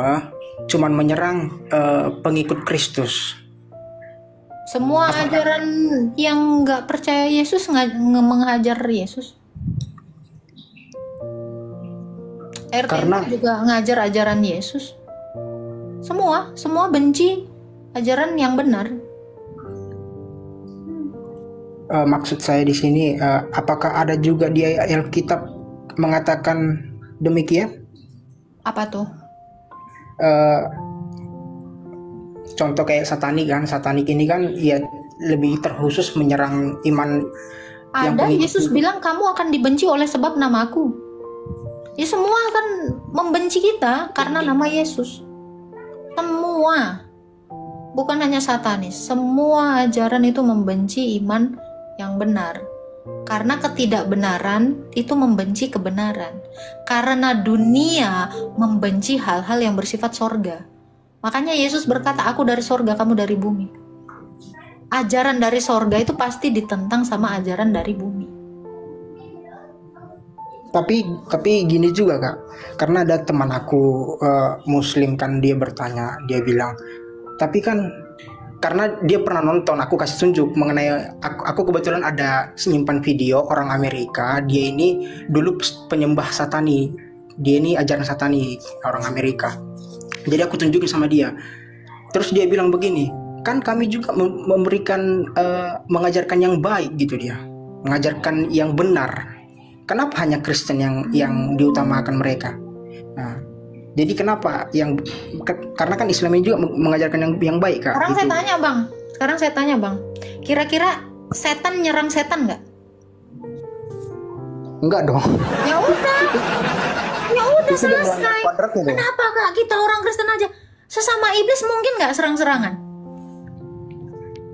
cuman menyerang pengikut Kristus? Semua ajaran yang nggak percaya Yesus menghajar Yesus. RT juga ngajar ajaran Yesus. Semua benci ajaran yang benar. Maksud saya di sini, apakah ada juga di Alkitab mengatakan demikian? Apa tuh? Contoh kayak satanik ini kan ya lebih terkhusus menyerang iman. Ada, Yesus bilang kamu akan dibenci oleh sebab namaku. Ya semua akan membenci kita karena nama Yesus. Semua, bukan hanya satanis, semua ajaran itu membenci iman yang benar. Karena ketidakbenaran itu membenci kebenaran. Karena dunia membenci hal-hal yang bersifat sorga. Makanya Yesus berkata, aku dari sorga, kamu dari bumi. Ajaran dari sorga itu pasti ditentang sama ajaran dari bumi. Tapi gini juga Kak, karena ada teman aku Muslim kan, dia bertanya, dia bilang, tapi kan karena dia pernah nonton, aku kasih tunjuk mengenai, aku kebetulan ada simpan video orang Amerika, dia ini dulu penyembah satani, dia ini ajaran satani orang Amerika. Jadi aku tunjukin sama dia. Terus dia bilang begini, kan kami juga memberikan mengajarkan yang baik gitu dia, mengajarkan yang benar. Kenapa hanya Kristen yang diutamakan mereka? Nah, jadi kenapa karena kan Islam ini juga mengajarkan yang baik Kak. Sekarang saya tanya bang, kira-kira setan nyerang setan nggak? Enggak dong. Ya udah selesai. Kenapa Kak kita orang Kristen aja sesama iblis mungkin nggak serang-serangan?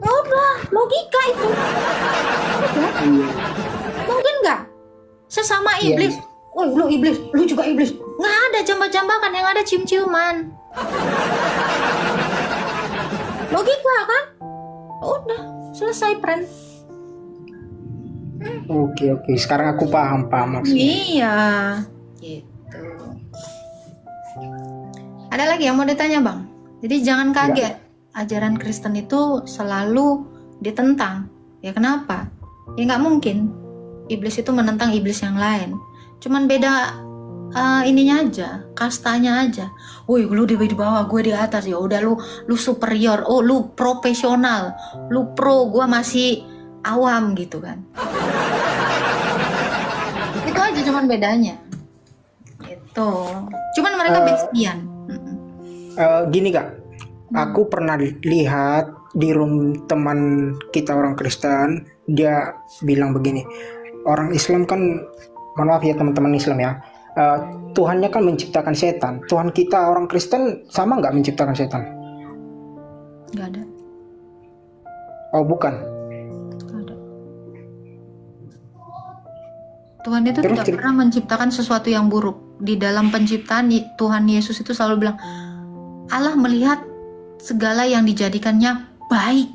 Ya udah, logika itu. Mungkin nggak? Sesama iblis, lu iblis, lu juga iblis. Nggak ada jambak-jambakan, yang ada cium-ciuman. Logika kan? Udah, selesai friend. Oke, sekarang aku paham maksudnya. Iya, gitu. Ada lagi yang mau ditanya bang? Jadi jangan kaget, ajaran Kristen itu selalu ditentang. Ya kenapa? Ya nggak mungkin. Iblis itu menentang iblis yang lain. Cuman beda ininya aja, kastanya aja. Woi, lu di bawah, gue di atas. Ya udah lu superior. Oh, lu profesional. Lu pro, gue masih awam gitu kan. Itu aja cuman bedanya. Itu. Cuman mereka bestian. Gini Kak, aku pernah lihat di room teman kita orang Kristen, dia bilang begini, orang Islam kan, mohon maaf ya teman-teman Islam ya, Tuhannya kan menciptakan setan. Tuhan kita orang Kristen sama nggak menciptakan setan? Nggak ada. Oh bukan. Tuhan itu tidak pernah menciptakan sesuatu yang buruk. Di dalam penciptaan Tuhan Yesus itu selalu bilang, Allah melihat segala yang dijadikannya baik.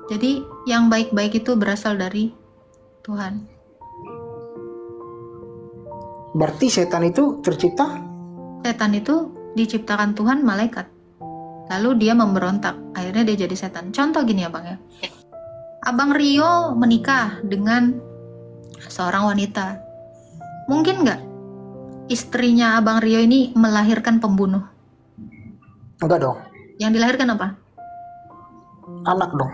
Jadi yang baik-baik itu berasal dari Tuhan. Berarti setan itu tercipta? Setan itu diciptakan Tuhan malaikat. Lalu dia memberontak. Akhirnya dia jadi setan. Contoh gini ya Bang ya. Abang Rio menikah dengan seorang wanita. Mungkin nggak istrinya Abang Rio ini melahirkan pembunuh? Enggak dong. Yang dilahirkan apa? Anak dong.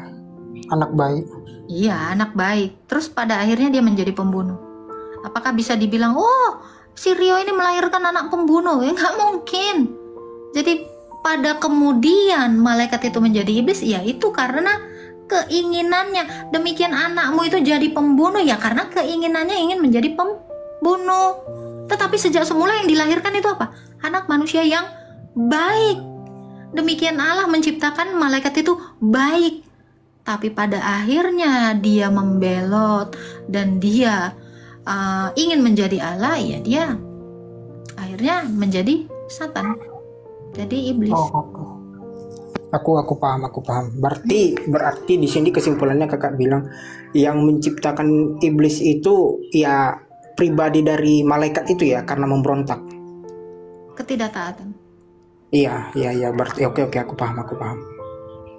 Anak baik. Iya, anak baik. Terus pada akhirnya dia menjadi pembunuh. Apakah bisa dibilang, oh si Rio ini melahirkan anak pembunuh? Ya nggak mungkin. Jadi pada kemudian malaikat itu menjadi iblis, ya itu karena keinginannya. Demikian anakmu itu jadi pembunuh, ya karena keinginannya ingin menjadi pembunuh. Tetapi sejak semula yang dilahirkan itu apa? Anak manusia yang baik. Demikian Allah menciptakan malaikat itu baik. Tapi pada akhirnya dia membelot dan dia ingin menjadi Allah, ya dia akhirnya menjadi Satan. Jadi iblis. Aku paham. Berarti di sini kesimpulannya kakak bilang yang menciptakan iblis itu ya pribadi dari malaikat itu ya karena memberontak. Ketidaktaatan. Iya. Berarti oke aku paham.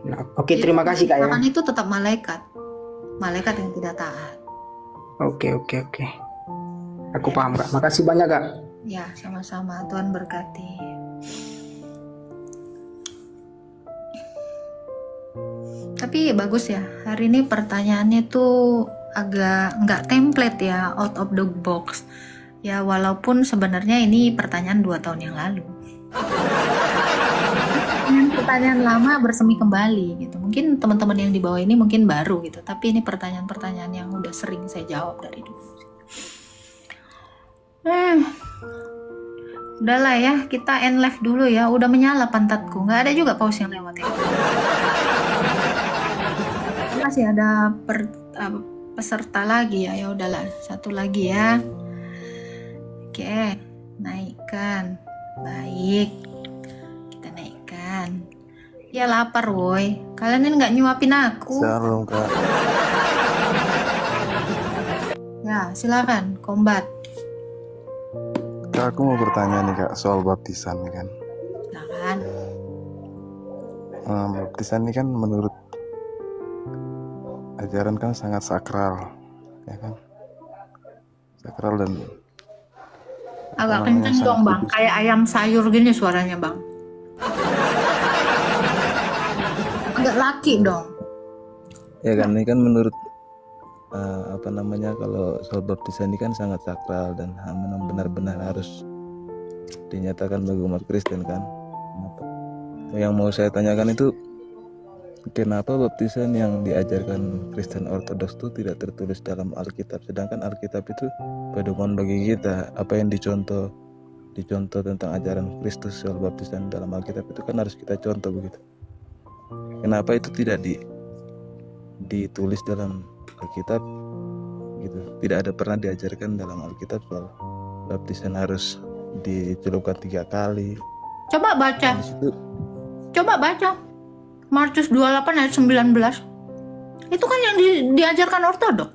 Nah, oke, terima kasih kak ya. Karena itu tetap malaikat yang tidak taat. Oke. Aku paham kak. Makasih banyak kak. Ya, sama-sama. Tuhan berkati. Tapi bagus ya. Hari ini pertanyaannya tuh agak nggak template ya, out of the box. Ya walaupun sebenarnya ini pertanyaan 2 tahun yang lalu. Pertanyaan lama bersemi kembali gitu. Mungkin teman-teman yang di bawah ini mungkin baru gitu. Tapi ini pertanyaan-pertanyaan yang udah sering saya jawab dari dulu. Udahlah ya, kita end live dulu ya. Udah menyala pantatku. Nggak ada juga pause yang lewat ya. Masih ada peserta lagi ya. Ya udahlah, 1 lagi ya. Oke, naikkan. Baik, kita naikkan. Ya lapar woi. Kalian ini nggak nyuapin aku. Salam kak. Ya silakan, Kombat. Kak, aku mau bertanya nih kak soal baptisan nih kan. Silakan. Baptisan ini kan menurut ajaran kan sangat sakral, ya kan? Sakral dan agak kenceng dong bang, kayak ayam sayur gini suaranya bang. Agak laki dong. Ya kan, ini kan menurut kalau soal baptisan ini kan sangat sakral dan memang benar-benar harus dinyatakan bagi umat Kristen kan. Yang mau saya tanyakan itu, kenapa baptisan yang diajarkan Kristen Ortodoks itu tidak tertulis dalam Alkitab, sedangkan Alkitab itu pedoman bagi kita. Apa yang dicontoh tentang ajaran Kristus soal baptisan dalam Alkitab itu kan harus kita contoh begitu. Kenapa itu tidak ditulis dalam Alkitab gitu? Tidak ada pernah diajarkan dalam Alkitab soal baptisan harus dicelupkan 3 kali. Coba baca. Markus 28 ayat 19. Itu kan yang diajarkan Ortodok.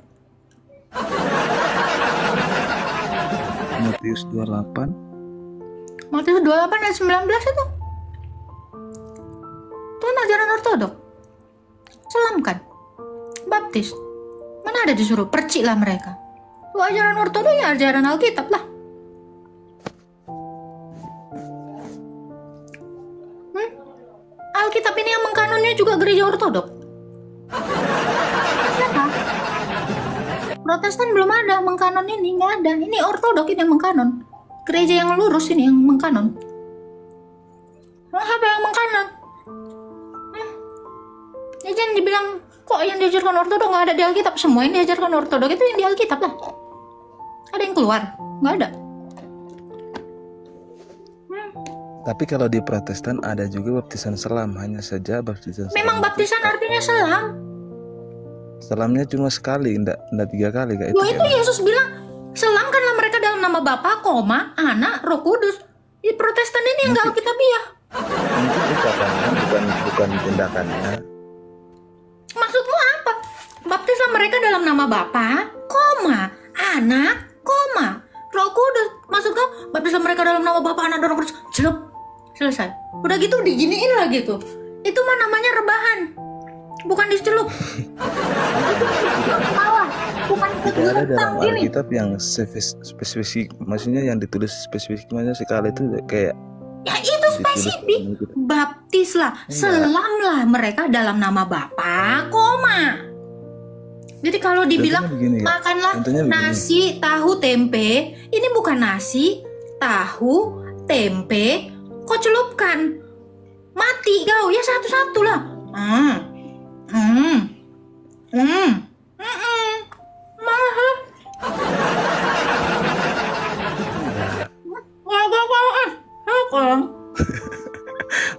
Matius 28 ayat 19 itu. Itu kan ajaran Ortodok. Selamkan. Baptis. Mana ada disuruh perciklah mereka. Lu ajaran Ortodok ya ajaran Alkitab lah. Alkitab ini yang mengkanonnya juga gereja Ortodok. Siapa? Protestan belum ada mengkanon ini, nggak ada. Ini Ortodok ini yang mengkanon. Gereja yang lurus ini yang mengkanon. Apa yang mengkanon? Ya jangan dibilang kok yang diajarkan Ortodok nggak ada di Alkitab. Semua yang diajarkan Ortodok itu yang di Alkitab lah. Ada yang keluar? Nggak ada. Tapi kalau di Protestan ada juga baptisan selam, hanya saja baptisan selam. Memang baptisan artinya selam. Selamnya cuma sekali, enggak 3 kali Kak. Loh, itu Yesus bilang, selamkanlah mereka dalam nama Bapa, Anak, Roh Kudus. Di Protestan ini yang enggak Alkitabiah. Mungkin ucapannya bukan tindakannya. Maksudmu apa? Baptislah mereka dalam nama Bapa, Anak, Roh Kudus. Maksud kau baptislah mereka dalam nama Bapa, Anak, dan Roh Kudus. Celup. Selesai. Udah gitu diginiin lah gitu. Itu mah namanya rebahan. Bukan dicelup. Itu salah. Bukan tidak ada dalam Alkitab yang spesifik, maksudnya yang ditulis spesifik, maksudnya sekali itu kayak ya itu spesifik. Baptislah, selamlah mereka dalam nama Bapa, Jadi kalau dibilang begini, makanlah nasi, tahu, tempe, ini bukan nasi, tahu, tempe, kau celupkan, mati kau ya satu-satu lah.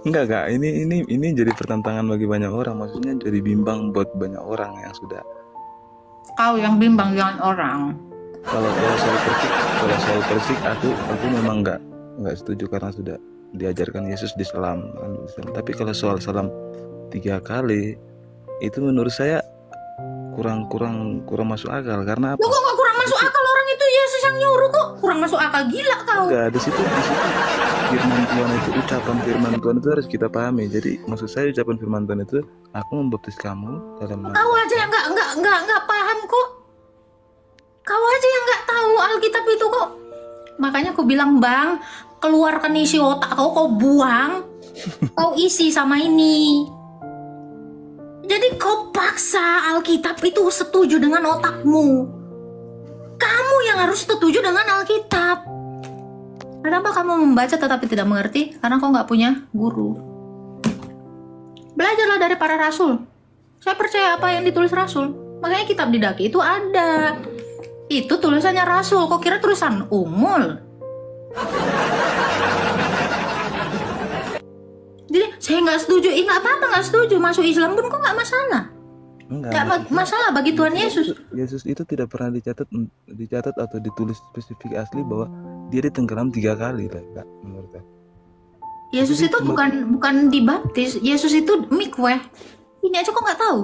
Enggak Kak, ini jadi pertentangan bagi banyak orang, maksudnya jadi bimbang buat banyak orang yang sudah. Kau yang bimbang jangan orang. Kalau soal persik aku memang enggak setuju karena sudah diajarkan Yesus diselam. Tapi kalau soal salam 3 kali itu menurut saya kurang masuk akal. Karena apa? Loh, kok kurang masuk akal, orang itu Yesus yang nyuruh kok. Kurang masuk akal, gila kau. Enggak, di situ firman Tuhan itu, ucapan firman Tuhan itu harus kita pahami. Jadi maksud saya ucapan firman Tuhan itu, aku membaptis kamu dalam nama. Kau aja yang enggak paham kok. Kau aja yang enggak tahu Alkitab itu kok. Makanya aku bilang, Bang, keluarkan isi otak kau buang. Kau isi sama ini. Jadi kau paksa Alkitab itu setuju dengan otakmu. Kamu yang harus setuju dengan Alkitab. Kenapa kamu membaca tetapi tidak mengerti? Karena kau nggak punya guru. Belajarlah dari para rasul. Saya percaya apa yang ditulis rasul. Makanya kitab Didake itu ada. Itu tulisannya rasul. Kok kira tulisan Umul? Jadi saya nggak setuju. Nggak apa-apa nggak setuju. Masuk Islam pun kok nggak masalah. Nggak masalah bagi Tuhan Yesus. Yesus itu tidak pernah dicatat atau ditulis spesifik asli bahwa dia ditenggelam 3 kali lah, Kak, menurut saya. Yesus itu bukan dibaptis. Yesus itu mikweh. Ini aja kok nggak tahu.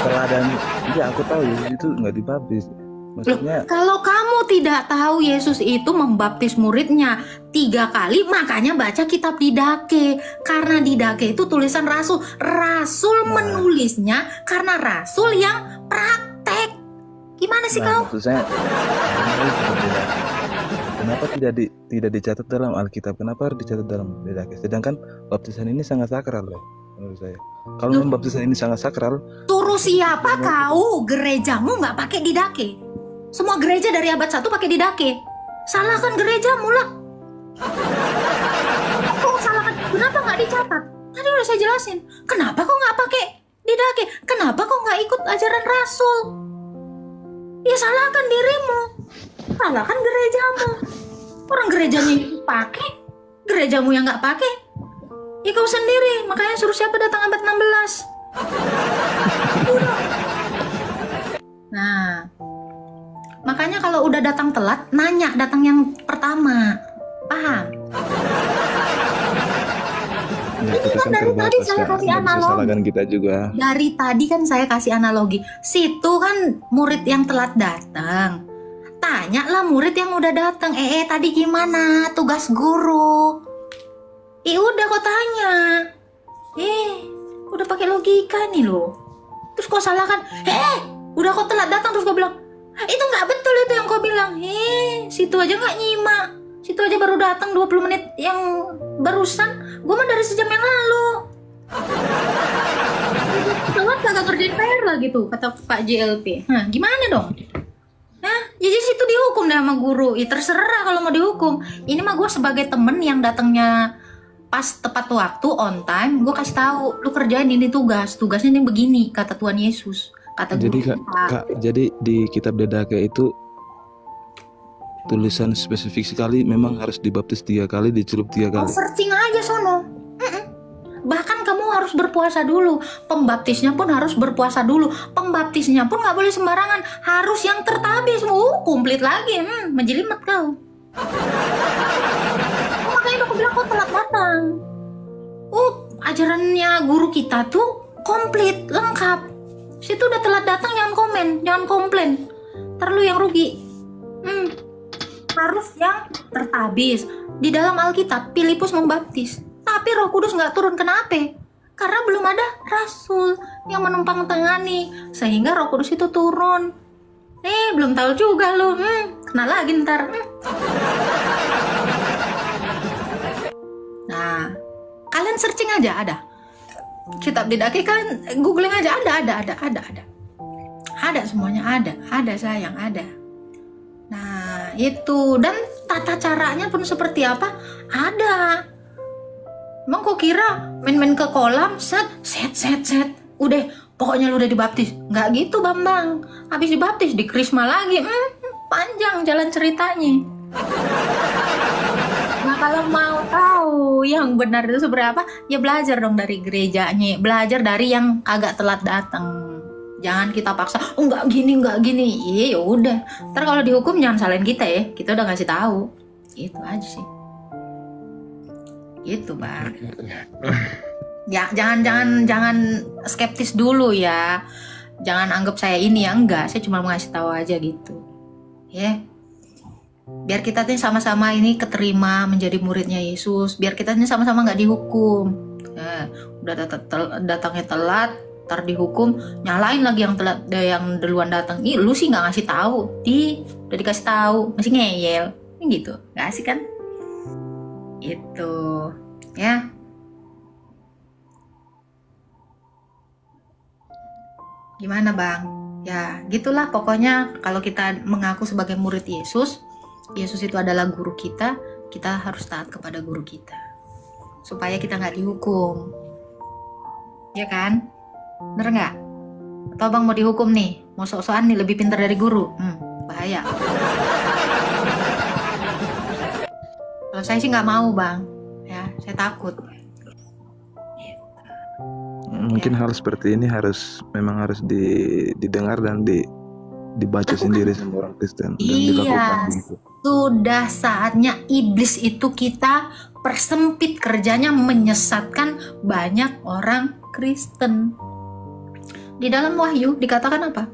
Teladan, ya aku tahu Yesus itu nggak dibaptis. Maksudnya, loh, kalau kamu tidak tahu Yesus itu membaptis muridnya 3 kali, makanya baca kitab Didake. Karena Didake itu tulisan rasul. Rasul menulisnya karena rasul yang praktek. Gimana sih kau? Maksud saya, kenapa tidak dicatat dalam Alkitab? Kenapa harus dicatat dalam Didake? Sedangkan baptisan ini sangat sakral ya, menurut saya. Kalau baptisan ini sangat sakral, suruh siapa kau? Gerejamu nggak pakai Didake. Semua gereja dari abad 1 pakai Didake. Salahkan gerejamu lah. Kok salahkan? Kenapa nggak dicatat? Tadi udah saya jelasin. Kenapa kok nggak pakai Didake? Kenapa kok nggak ikut ajaran rasul? Ya salahkan dirimu. Salahkan gerejamu. Orang gerejanya pakai, gerejamu yang nggak pakai. Ya kau sendiri. Makanya suruh siapa datang abad 16. Nah, makanya kalau udah datang telat, nanya datang yang pertama. Paham? Ya, kita kan dari tadi saya kasih analogi. Kita juga. Dari tadi kan saya kasih analogi. Situ kan murid yang telat datang. Tanyalah murid yang udah datang. Tadi gimana tugas guru? Udah kok tanya. Udah pakai logika nih loh. Terus kok salahkan? Udah kok telat datang, terus kau bilang itu nggak betul itu yang kau bilang. Situ aja nggak nyimak. Situ aja baru datang 20 menit yang barusan. Gue mah dari sejam yang lalu. Telat kagak kerjain PR lah gitu, kata Pak JLP. Gimana dong? Jadi situ dihukum deh sama guru. Terserah kalau mau dihukum. Ini mah gue sebagai temen yang datangnya pas tepat waktu, on time, gue kasih tahu, lu kerjain ini tugasnya ini begini, kata Tuhan Yesus. Kata jadi Kak, jadi di kitab Didake itu tulisan spesifik sekali memang harus dibaptis 3 kali, dicelup 3 kali. Searching aja sono. Bahkan kamu harus berpuasa dulu. Pembaptisnya pun harus berpuasa dulu. Pembaptisnya pun nggak boleh sembarangan. Harus yang tertabis. Komplit lagi. Menjelimet kau. Makanya aku bilang kau telat datang. Ajarannya guru kita tuh komplit, lengkap. Situ udah telat datang, jangan komen, jangan komplain. Ntar lu yang rugi. Harus yang tertabis. Di dalam Alkitab, Filipus membaptis. Tapi Roh Kudus nggak turun. Kenapa? Karena belum ada rasul yang menumpang tangani. Sehingga Roh Kudus itu turun. Belum tahu juga lu. Kena lagi ntar. Nah, kalian searching aja ada. Kitab Didache kan googling aja ada. Ada semuanya ada sayang ada. Nah, itu dan tata caranya pun seperti apa? Ada. Emang kok kira main-main ke kolam, set, udah, pokoknya lu udah dibaptis? Nggak gitu Bambang. Habis dibaptis di krisma lagi, panjang jalan ceritanya. Nah kalau mau tahu yang benar itu seberapa, ya belajar dong dari gerejanya, belajar dari yang agak telat datang. Jangan kita paksa, nggak gini. Iya, udah. Ntar kalau dihukum jangan salahin kita ya, kita udah ngasih tahu. Itu aja sih. Gitu Bang. Ya jangan skeptis dulu ya. Jangan anggap saya ini ya, enggak. Saya cuma mau ngasih tahu aja gitu. Ya. Biar kita nih sama-sama ini keterima menjadi muridnya Yesus. Biar kita nih sama-sama nggak dihukum. Nah, udah datangnya telat, ntar dihukum, nyalain lagi yang telat, yang duluan datang. Ih, lu sih nggak ngasih tahu. Udah dikasih tahu, masih ngeyel. Gitu, nggak asik kan? Itu ya. Gimana Bang? Ya gitulah pokoknya. Kalau kita mengaku sebagai murid Yesus, Yesus itu adalah guru kita, kita harus taat kepada guru kita supaya kita nggak dihukum, ya kan? Bener nggak? Atau Bang mau dihukum nih, mau sok-sokan nih lebih pintar dari guru? Bahaya. Kalau saya sih nggak mau Bang, ya saya takut. Mungkin hal seperti ini memang harus didengar dan dibaca sendiri sama orang Kristen dan dilakukan gitu. Sudah saatnya iblis itu kita persempit kerjanya menyesatkan banyak orang Kristen. Di dalam Wahyu dikatakan apa?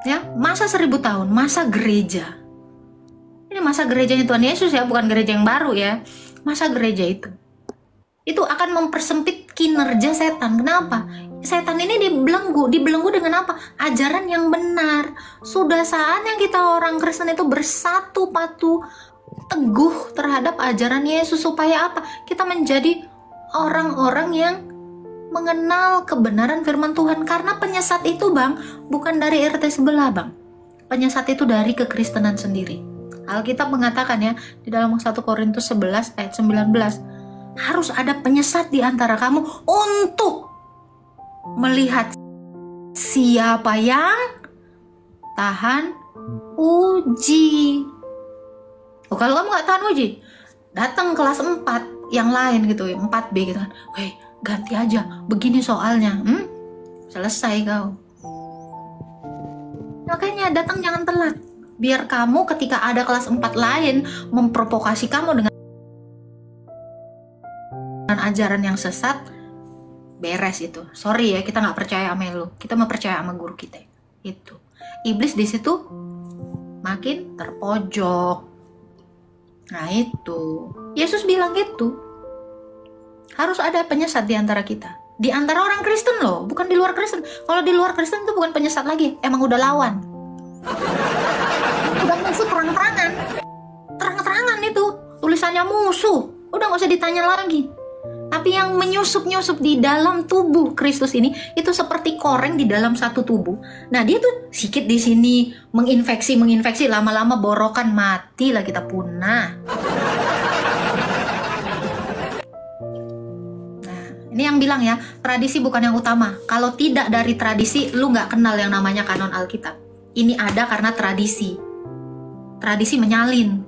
Ya, masa 1000 tahun, masa gereja. Ini masa gerejanya Tuhan Yesus ya, bukan gereja yang baru ya. Masa gereja itu akan mempersempit kinerja setan. Kenapa? Setan ini dibelenggu dengan apa? Ajaran yang benar. Sudah saatnya kita orang Kristen itu bersatu padu teguh terhadap ajaran Yesus supaya apa? Kita menjadi orang-orang yang mengenal kebenaran firman Tuhan. Karena penyesat itu Bang, bukan dari RT sebelah Bang. Penyesat itu dari kekristenan sendiri. Alkitab mengatakan ya, di dalam 1 Korintus 11 ayat 19, harus ada penyesat di antara kamu untuk melihat siapa yang tahan uji. Kalau kamu nggak tahan uji, datang kelas 4 yang lain gitu, 4B gitu kan. Weh, ganti aja, begini soalnya. Selesai kau. Makanya datang jangan telat. Biar kamu ketika ada kelas 4 lain memprovokasi kamu dengan ajaran yang sesat, beres itu. Sorry ya, kita nggak percaya sama lu. Kita mau percaya sama guru kita. Itu. Iblis di situ makin terpojok. Nah itu. Yesus bilang gitu. Harus ada penyesat di antara kita. Di antara orang Kristen loh, bukan di luar Kristen. Kalau di luar Kristen itu bukan penyesat lagi, emang udah lawan. Udah musuh terang-terangan. Terang-terangan itu. Tulisannya musuh. Udah nggak usah ditanya lagi. Tapi yang menyusup-nyusup di dalam tubuh Kristus ini itu seperti koreng di dalam satu tubuh. Nah dia tuh sikit di sini menginfeksi, lama-lama borokan, mati lah kita punah. Nah ini yang bilang ya, tradisi bukan yang utama. Kalau tidak dari tradisi, lu nggak kenal yang namanya kanon Alkitab. Ini ada karena tradisi. tradisi menyalin.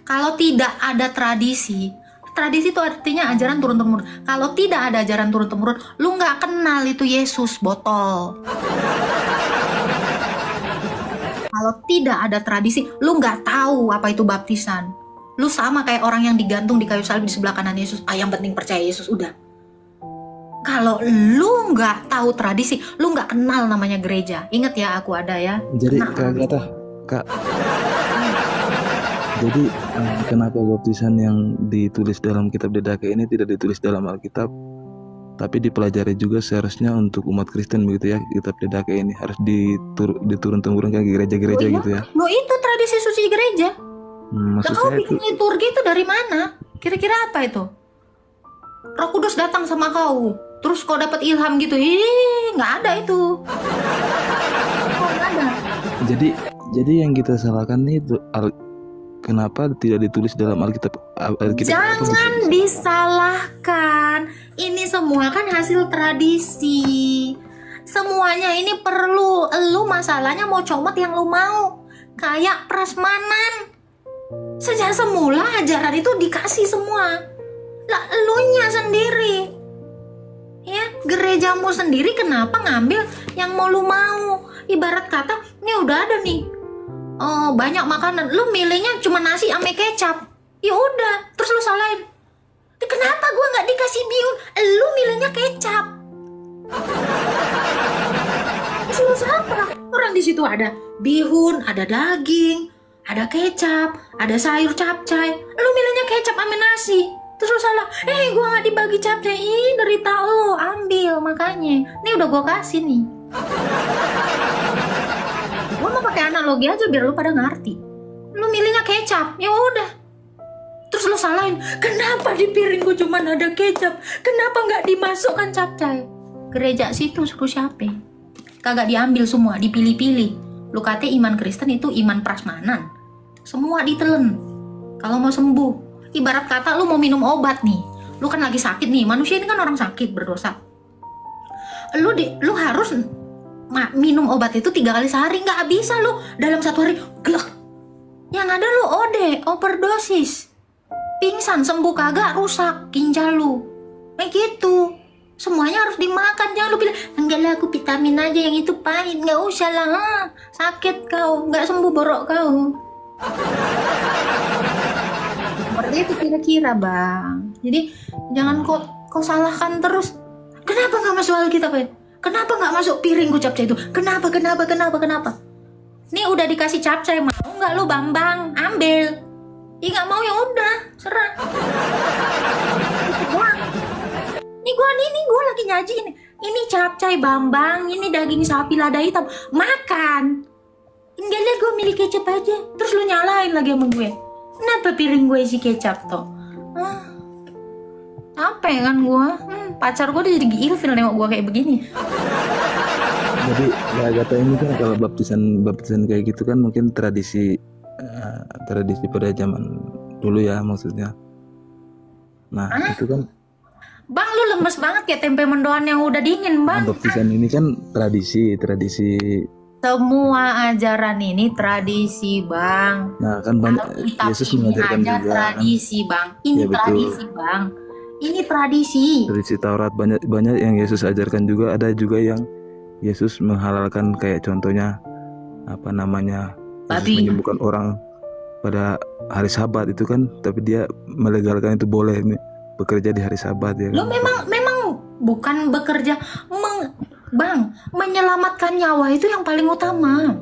Kalau tidak ada tradisi itu artinya ajaran turun-temurun. Kalau tidak ada ajaran turun-temurun, lu nggak kenal itu Yesus, botol. Kalau tidak ada tradisi, lu nggak tahu apa itu baptisan. Lu sama kayak orang yang digantung di kayu salib di sebelah kanan Yesus. Yang penting percaya Yesus, udah. Kalau lu nggak tahu tradisi, lu nggak kenal namanya gereja. Ingat ya, aku ada ya. Jadi Kak, jadi kenapa baptisan yang ditulis dalam kitab Didache ini tidak ditulis dalam Alkitab, tapi dipelajari juga seharusnya untuk umat Kristen begitu ya? Kitab Didache ini harus diturun-temurunkan ke gereja-gereja gitu ya? Lo itu tradisi suci gereja. Maksud Kau saya bikin liturgi itu dari mana? Kira-kira apa itu? Roh Kudus datang sama kau, terus kau dapat ilham gitu? Nggak ada itu. Nggak ada. Jadi yang kita salahkan itu kenapa tidak ditulis dalam Alkitab? Jangan disalahkan. Ini semua kan hasil tradisi. Semuanya ini perlu. Lu masalahnya mau comot yang lu mau. Kayak prasmanan. Sejak semula ajaran itu dikasih semua. Lah elunya sendiri. Ya, gerejamu sendiri kenapa ngambil yang mau lu mau? Ibarat kata, ini udah ada nih. Banyak makanan, lu milihnya cuma nasi ame kecap, ya udah, terus lu salahin. Kenapa gua nggak dikasih bihun? Lu milihnya kecap. Terus apa? Orang di situ ada bihun, ada daging, ada kecap, ada sayur capcay. Lu milihnya kecap ame nasi. Terus lu salah, gua nggak dibagi capcay. Derita lu, ambil makanya. Nih udah gua kasih nih. Gue mau pakai analogi aja biar lu pada ngerti. Lu milihnya kecap, ya udah. Terus lu salahin, kenapa di piringku cuma ada kecap? Kenapa nggak dimasukkan capcay? Gereja situ suruh siapa? Kagak diambil semua, dipilih-pilih. Lu kata iman Kristen itu iman prasmanan. Semua ditelen. Kalau mau sembuh, ibarat kata lu mau minum obat nih. Lu kan lagi sakit nih, manusia ini kan orang sakit berdosa. Lu harus minum obat itu 3 kali sehari, nggak bisa lu dalam 1 hari glek. Yang ada lu overdosis, pingsan, sembuh kagak, rusak ginjal lu. Gitu. Semuanya harus dimakan. Jangan lu bilang enggak lah, aku vitamin aja yang itu pahit. Nggak usah lah, sakit kau, nggak sembuh borok kau. Seperti itu kira-kira bang. Jadi jangan kau salahkan terus. Kenapa nggak masuk Alkitab ya? Kenapa nggak masuk piringku capcay itu? Kenapa? Nih udah dikasih capcay, mau nggak lu Bambang? Ambil. Nggak mau ya udah, serah. Ini gua lagi nyaji ini. Ini capcay Bambang, ini daging sapi lada hitam. Makan. Enggak lah, gue milih kecap aja. Terus lu nyalain lagi sama gue. Kenapa piring gue isi kecap toh? Apa ya kan gue? Pacar gue udah jadi ilfil nengok gue kayak begini. Jadi ya kata ini kan kalau baptisan kayak gitu kan mungkin tradisi pada zaman dulu ya maksudnya. Nah itu kan. Bang lu lemes banget kayak tempe mendoan yang udah dingin bang. Baptisan ini kan tradisi. Semua ajaran ini tradisi bang. Nah kan banyak Yesus mengajarkan juga tradisi kan? Bang. Ini ya, tradisi bang. Ini tradisi. Tradisi Taurat banyak yang Yesus ajarkan juga. Ada juga yang Yesus menghalalkan kayak contohnya apa namanya Yesus menyembuhkan orang pada hari Sabat itu kan, tapi dia melegalkan itu boleh bekerja di hari Sabat ya. Lo kan? memang bukan bekerja, bang, menyelamatkan nyawa itu yang paling utama.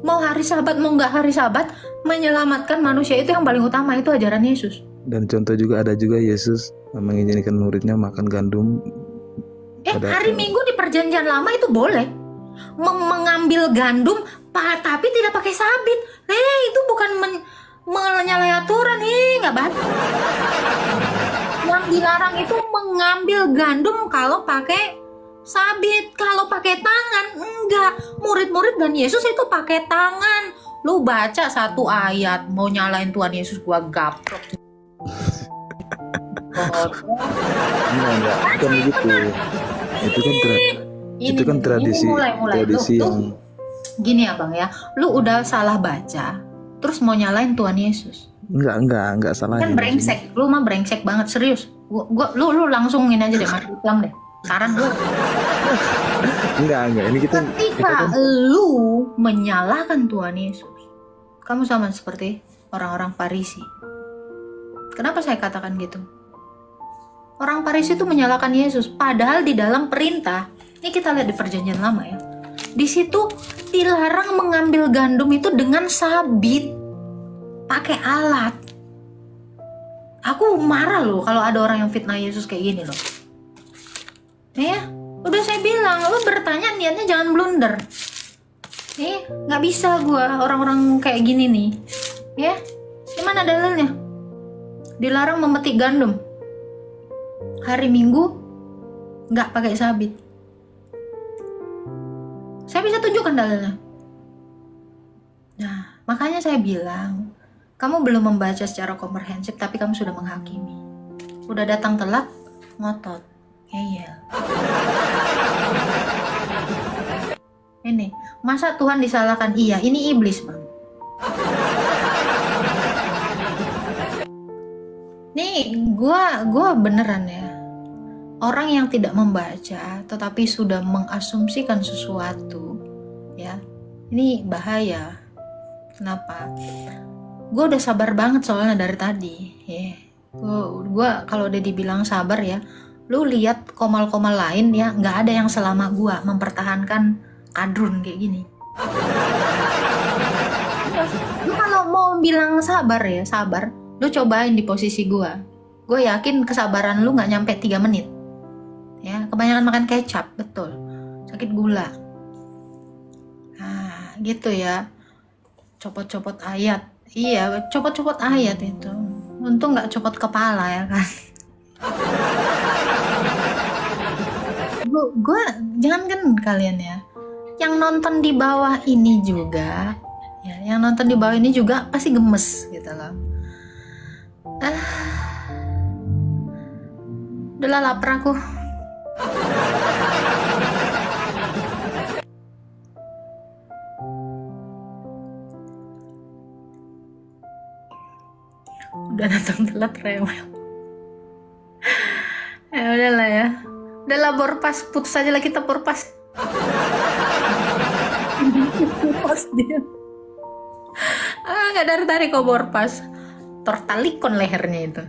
Mau hari Sabat mau nggak hari Sabat, menyelamatkan manusia itu yang paling utama, itu ajaran Yesus. Dan contoh juga ada juga Yesus mengizinkan muridnya makan gandum. Hari Minggu di Perjanjian Lama itu boleh mengambil gandum, tapi tidak pakai sabit. Itu bukan menyalahi aturan, nggak bagus. Yang dilarang itu mengambil gandum kalau pakai sabit, kalau pakai tangan enggak. Murid-murid dan Yesus itu pakai tangan. Lu baca 1 ayat mau nyalain Tuhan Yesus, gua gaprok. Enggak, bukan begitu. Itu kan tradisi yang Gini abang ya, lu udah salah baca, terus mau nyalain Tuhan Yesus. Enggak salah. Kan brengsek, lu mah brengsek banget, serius. Lu langsung ini aja deh, masuk Islam deh. Saran gue. Enggak, ini kita Ketika lu menyalahkan Tuhan Yesus, kamu sama seperti orang-orang Farisi. Kenapa saya katakan gitu? Orang Farisi itu menyalahkan Yesus, padahal di dalam perintah, ini kita lihat di Perjanjian Lama ya. Di situ dilarang mengambil gandum itu dengan sabit, pakai alat. Aku marah loh kalau ada orang yang fitnah Yesus kayak gini loh. Ya, udah saya bilang, lo bertanya niatnya jangan blunder. Nggak bisa gua orang-orang kayak gini nih. Ya, gimana dalilnya? Dilarang memetik gandum. Hari Minggu nggak pakai sabit. Saya bisa tunjukkan dalilnya. Nah, makanya saya bilang, kamu belum membaca secara komprehensif, tapi kamu sudah menghakimi. Udah datang telat, ngotot, ngeyel. Ini, masa Tuhan disalahkan? Iya, ini iblis, Bang. Nih, gua beneran ya. Orang yang tidak membaca tetapi sudah mengasumsikan sesuatu, ya, ini bahaya. Kenapa? Gue udah sabar banget soalnya dari tadi. Gue kalau udah dibilang sabar ya, lu lihat komal-komal lain ya, nggak ada yang selama gue mempertahankan kadrun kayak gini. Lu kalau mau bilang sabar ya, sabar. Lu cobain di posisi gue. Gue yakin kesabaran lu nggak nyampe 3 menit. Ya, kebanyakan makan kecap, betul. Sakit gula. Nah, gitu ya. Copot-copot ayat. Iya, copot-copot ayat itu. Untung nggak copot kepala ya kan. Gue jangan kan kalian ya. Yang nonton di bawah ini juga, ya, yang nonton di bawah ini juga pasti gemes gitu loh. Udahlah lapar aku. Udah datang telat rewel. Ya udahlah ya. Udahlah borpas, putus aja lah kita borpas. Borpas dia. Nggak dari tarik kok borpas. Tertalikon lehernya itu.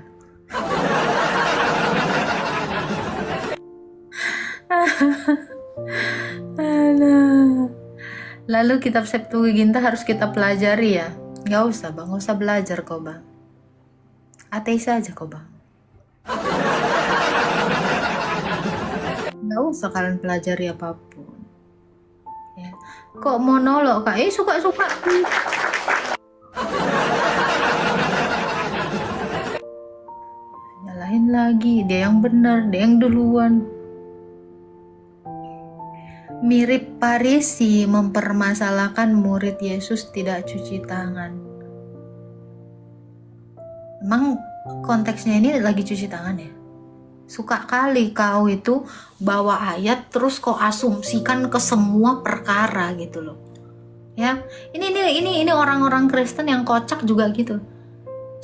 Lalu kitab Septuaginta harus kita pelajari ya? Nggak usah bang, nggak usah belajar kok bang. Ateis aja kok bang. Nggak usah kalian pelajari apapun. Ya. Kok monolog kak? Suka-suka. Nyalahin lagi, dia yang benar, dia yang duluan. Mirip Farisi mempermasalahkan murid Yesus tidak cuci tangan. Emang konteksnya ini lagi cuci tangan ya? Suka kali kau itu bawa ayat terus kau asumsikan ke semua perkara gitu loh. Ya, ini orang-orang Kristen yang kocak juga gitu.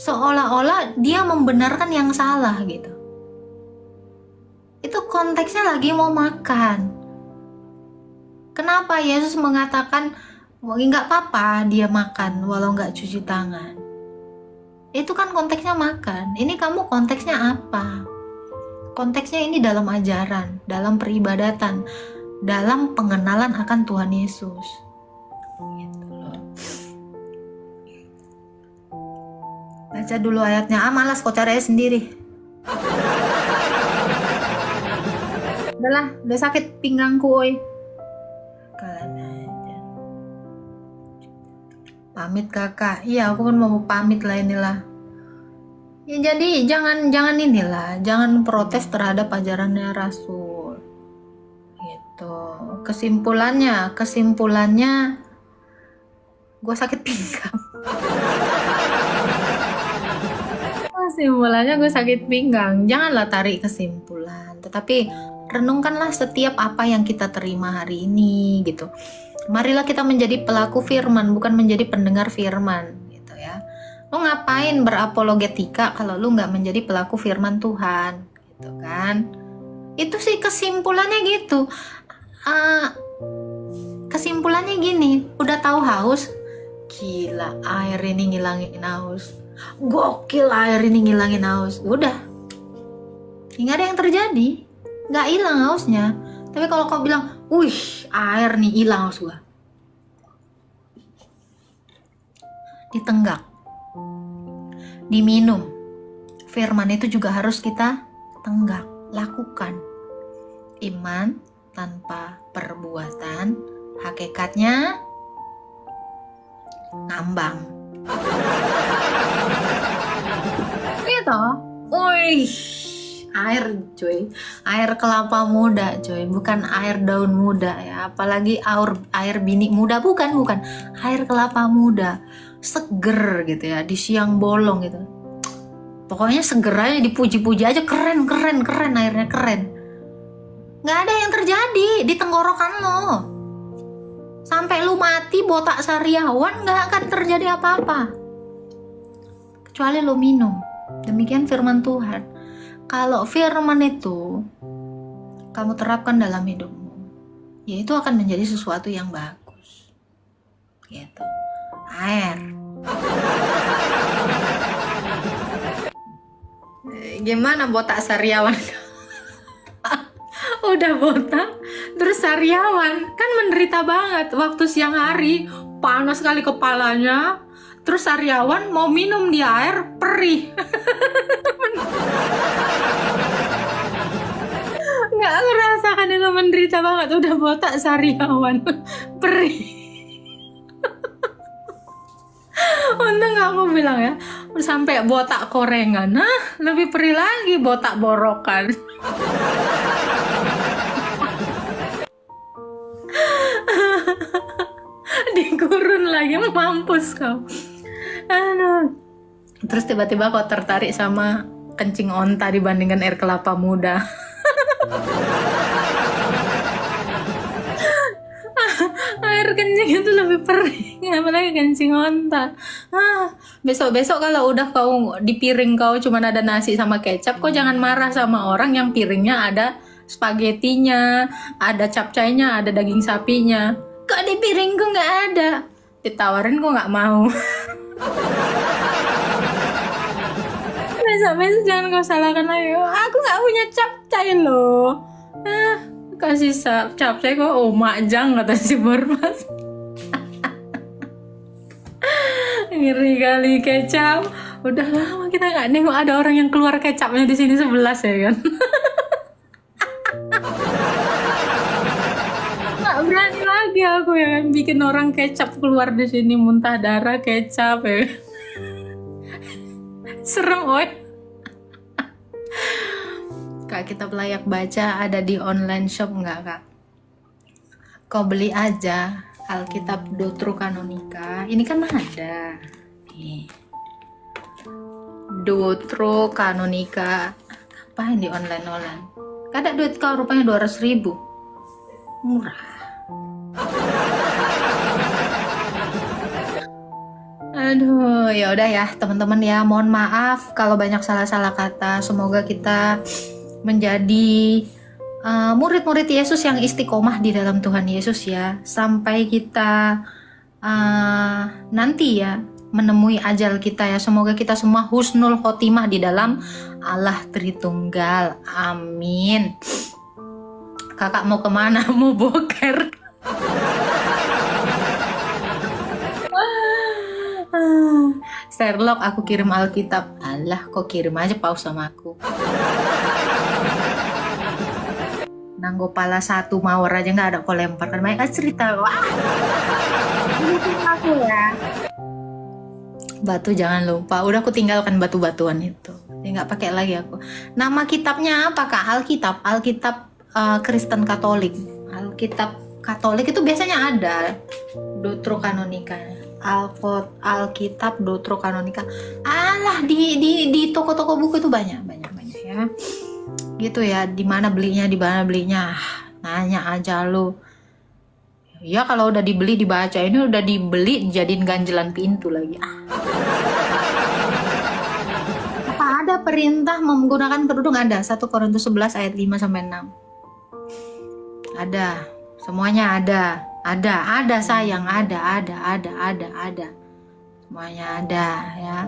Seolah-olah dia membenarkan yang salah gitu. Itu konteksnya lagi mau makan. Kenapa Yesus mengatakan nggak apa-apa dia makan walau nggak cuci tangan? Itu kan konteksnya makan. Ini kamu konteksnya apa? Konteksnya ini dalam ajaran, dalam peribadatan, dalam pengenalan akan Tuhan Yesus. Gitu loh. Baca dulu ayatnya. Malas kok caranya sendiri. Udah sakit pinggangku, oi. Kalian aja. Pamit kakak. Iya, aku kan mau pamit lah inilah. Ya jadi jangan inilah, jangan protes terhadap ajarannya Rasul. Gitu. Kesimpulannya gue sakit pinggang. Kesimpulannya gue sakit pinggang. Janganlah tarik kesimpulan, tetapi renungkanlah setiap apa yang kita terima hari ini gitu. Marilah kita menjadi pelaku firman, bukan menjadi pendengar firman, gitu ya. Lu ngapain berapologetika kalau lu nggak menjadi pelaku firman Tuhan, gitu kan? Itu sih kesimpulannya gitu. Kesimpulannya gini, udah tahu haus, gila air ini ngilangin haus, gokil air ini ngilangin haus, udah, nggak ada yang terjadi, nggak hilang hausnya. Tapi kalau kau bilang, wih air nih hilang haus gua, ditenggak, diminum. Firman itu juga harus kita tenggak, lakukan. Iman tanpa perbuatan hakikatnya ngambang. Gitu. Wih, air cuy, air kelapa muda cuy, bukan air daun muda ya, apalagi air bini muda, bukan, air kelapa muda, seger gitu ya, di siang bolong gitu. Pokoknya seger aja, dipuji-puji aja, keren, airnya keren. Nggak ada yang terjadi di tenggorokan lo. Sampai lu mati botak sariawan nggak akan terjadi apa-apa. Kecuali lo minum. Demikian firman Tuhan. Kalau firman itu kamu terapkan dalam hidupmu, ya itu akan menjadi sesuatu yang bagus. Gitu. Air. Gimana botak sariawan? Udah botak terus sariawan kan menderita banget. Waktu siang hari panas sekali kepalanya, terus sariawan mau minum di air perih. Nggak merasakan itu, menderita banget. Udah botak sariawan perih. Untung aku bilang ya, sampai botak korengan, nah lebih perih lagi botak borokan. Digurun lagi, mampus kau. Aduh. Terus tiba-tiba kau tertarik sama kencing onta dibandingkan air kelapa muda. Air kencing itu lebih perih, apalagi kencing onta. Besok-besok kalau udah kau di piring kau cuman ada nasi sama kecap, kau jangan marah sama orang yang piringnya ada spagetinya, ada capcaynya, ada daging sapinya. Kok di piringku nggak ada? Ditawarin kok nggak mau. Besok-besok jangan kau salahkan lagi. Aku nggak punya capcay loh. Kasih capcay kok majang kata si Bormas. Ngeri kali kecap. Udah lama kita nggak nengok ada orang yang keluar kecapnya di sini 11 ya kan. Nggak berani lagi aku ya kan bikin orang kecap keluar di sini, muntah darah kecap ya. Serem oi. Kak, kitab layak baca ada di online shop nggak kak? Kau beli aja Alkitab Deuterokanonika. Ini kan ada nih, Deuterokanonika. Apain di online? Gak ada duit kau, rupanya 200.000. Murah. Aduh, ya udah ya teman-teman ya, mohon maaf kalau banyak salah-salah kata. Semoga kita menjadi murid-murid Yesus yang istiqomah di dalam Tuhan Yesus ya, sampai kita nanti ya menemui ajal kita ya. Semoga kita semua husnul khotimah di dalam Allah Tritunggal. Amin. Kakak mau kemana? Mau boker. Sherlock, aku kirim Alkitab. Alah, kok kirim aja paus sama aku. Nanggo pala satu mawar aja nggak ada kau lempar kan, mereka cerita. Wah, aku ya. Batu jangan lupa, udah aku tinggalkan batu-batuan itu, nggak pakai lagi aku. Nama kitabnya apa kak? Alkitab Kristen Katolik. Alkitab Katolik itu biasanya ada Deuterokanonika. Alkitab Deuterokanonika. Alah, di toko-toko buku itu banyak ya. Gitu ya, di mana belinya, Nanya aja lu. Ya Ya kalau udah dibeli dibaca, ini udah dibeli jadiin ganjelan pintu lagi. Apa ada perintah menggunakan kerudung? Ada. 1 Korintus 11 ayat 5 sampai 6. Ada. Semuanya ada. Ada sayang, ada. Semuanya ada ya.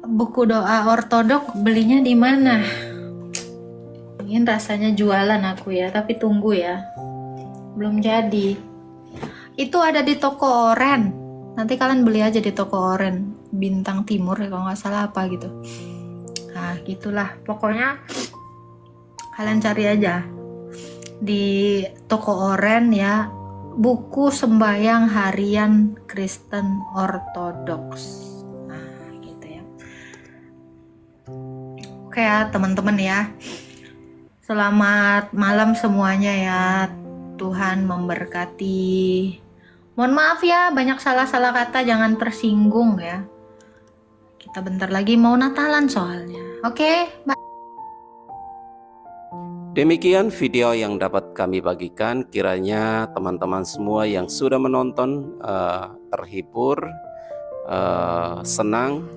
Buku doa ortodok belinya di mana? Ingin rasanya jualan aku ya, tapi tunggu ya. Belum jadi. Itu ada di toko oren. Nanti kalian beli aja di toko oren. Bintang Timur ya kalau nggak salah apa gitu. Nah gitulah. Pokoknya kalian cari aja di toko oren ya. Buku sembahyang harian Kristen Ortodoks. Nah gitu ya. Oke ya teman-teman ya. Selamat malam semuanya ya. Tuhan memberkati. Mohon maaf ya, banyak salah-salah kata, jangan tersinggung ya. Kita bentar lagi mau Natalan soalnya. Oke, bye. Demikian video yang dapat kami bagikan. Kiranya teman-teman semua yang sudah menonton terhibur, senang,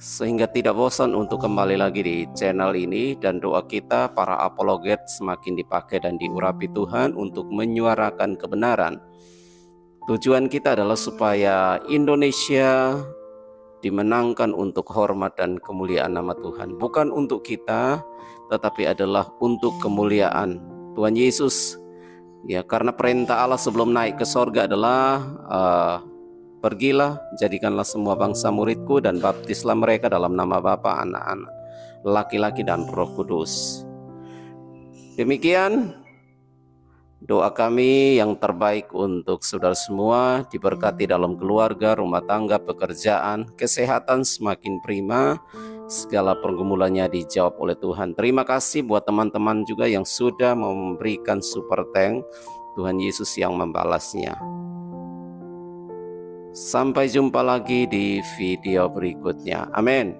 sehingga tidak bosan untuk kembali lagi di channel ini. Dan doa kita para apologet semakin dipakai dan diurapi Tuhan untuk menyuarakan kebenaran. Tujuan kita adalah supaya Indonesia dimenangkan untuk hormat dan kemuliaan nama Tuhan. Bukan untuk kita, tetapi adalah untuk kemuliaan Tuhan Yesus. Ya, karena perintah Allah sebelum naik ke sorga adalah pergilah, jadikanlah semua bangsa muridku dan baptislah mereka dalam nama Bapa, Anak-anak, laki-laki dan Roh Kudus. Demikian doa kami yang terbaik untuk saudara semua, diberkati dalam keluarga, rumah tangga, pekerjaan, kesehatan semakin prima, segala pergumulannya dijawab oleh Tuhan. Terima kasih buat teman-teman juga yang sudah memberikan super thank. Tuhan Yesus yang membalasnya. Sampai jumpa lagi di video berikutnya. Amin.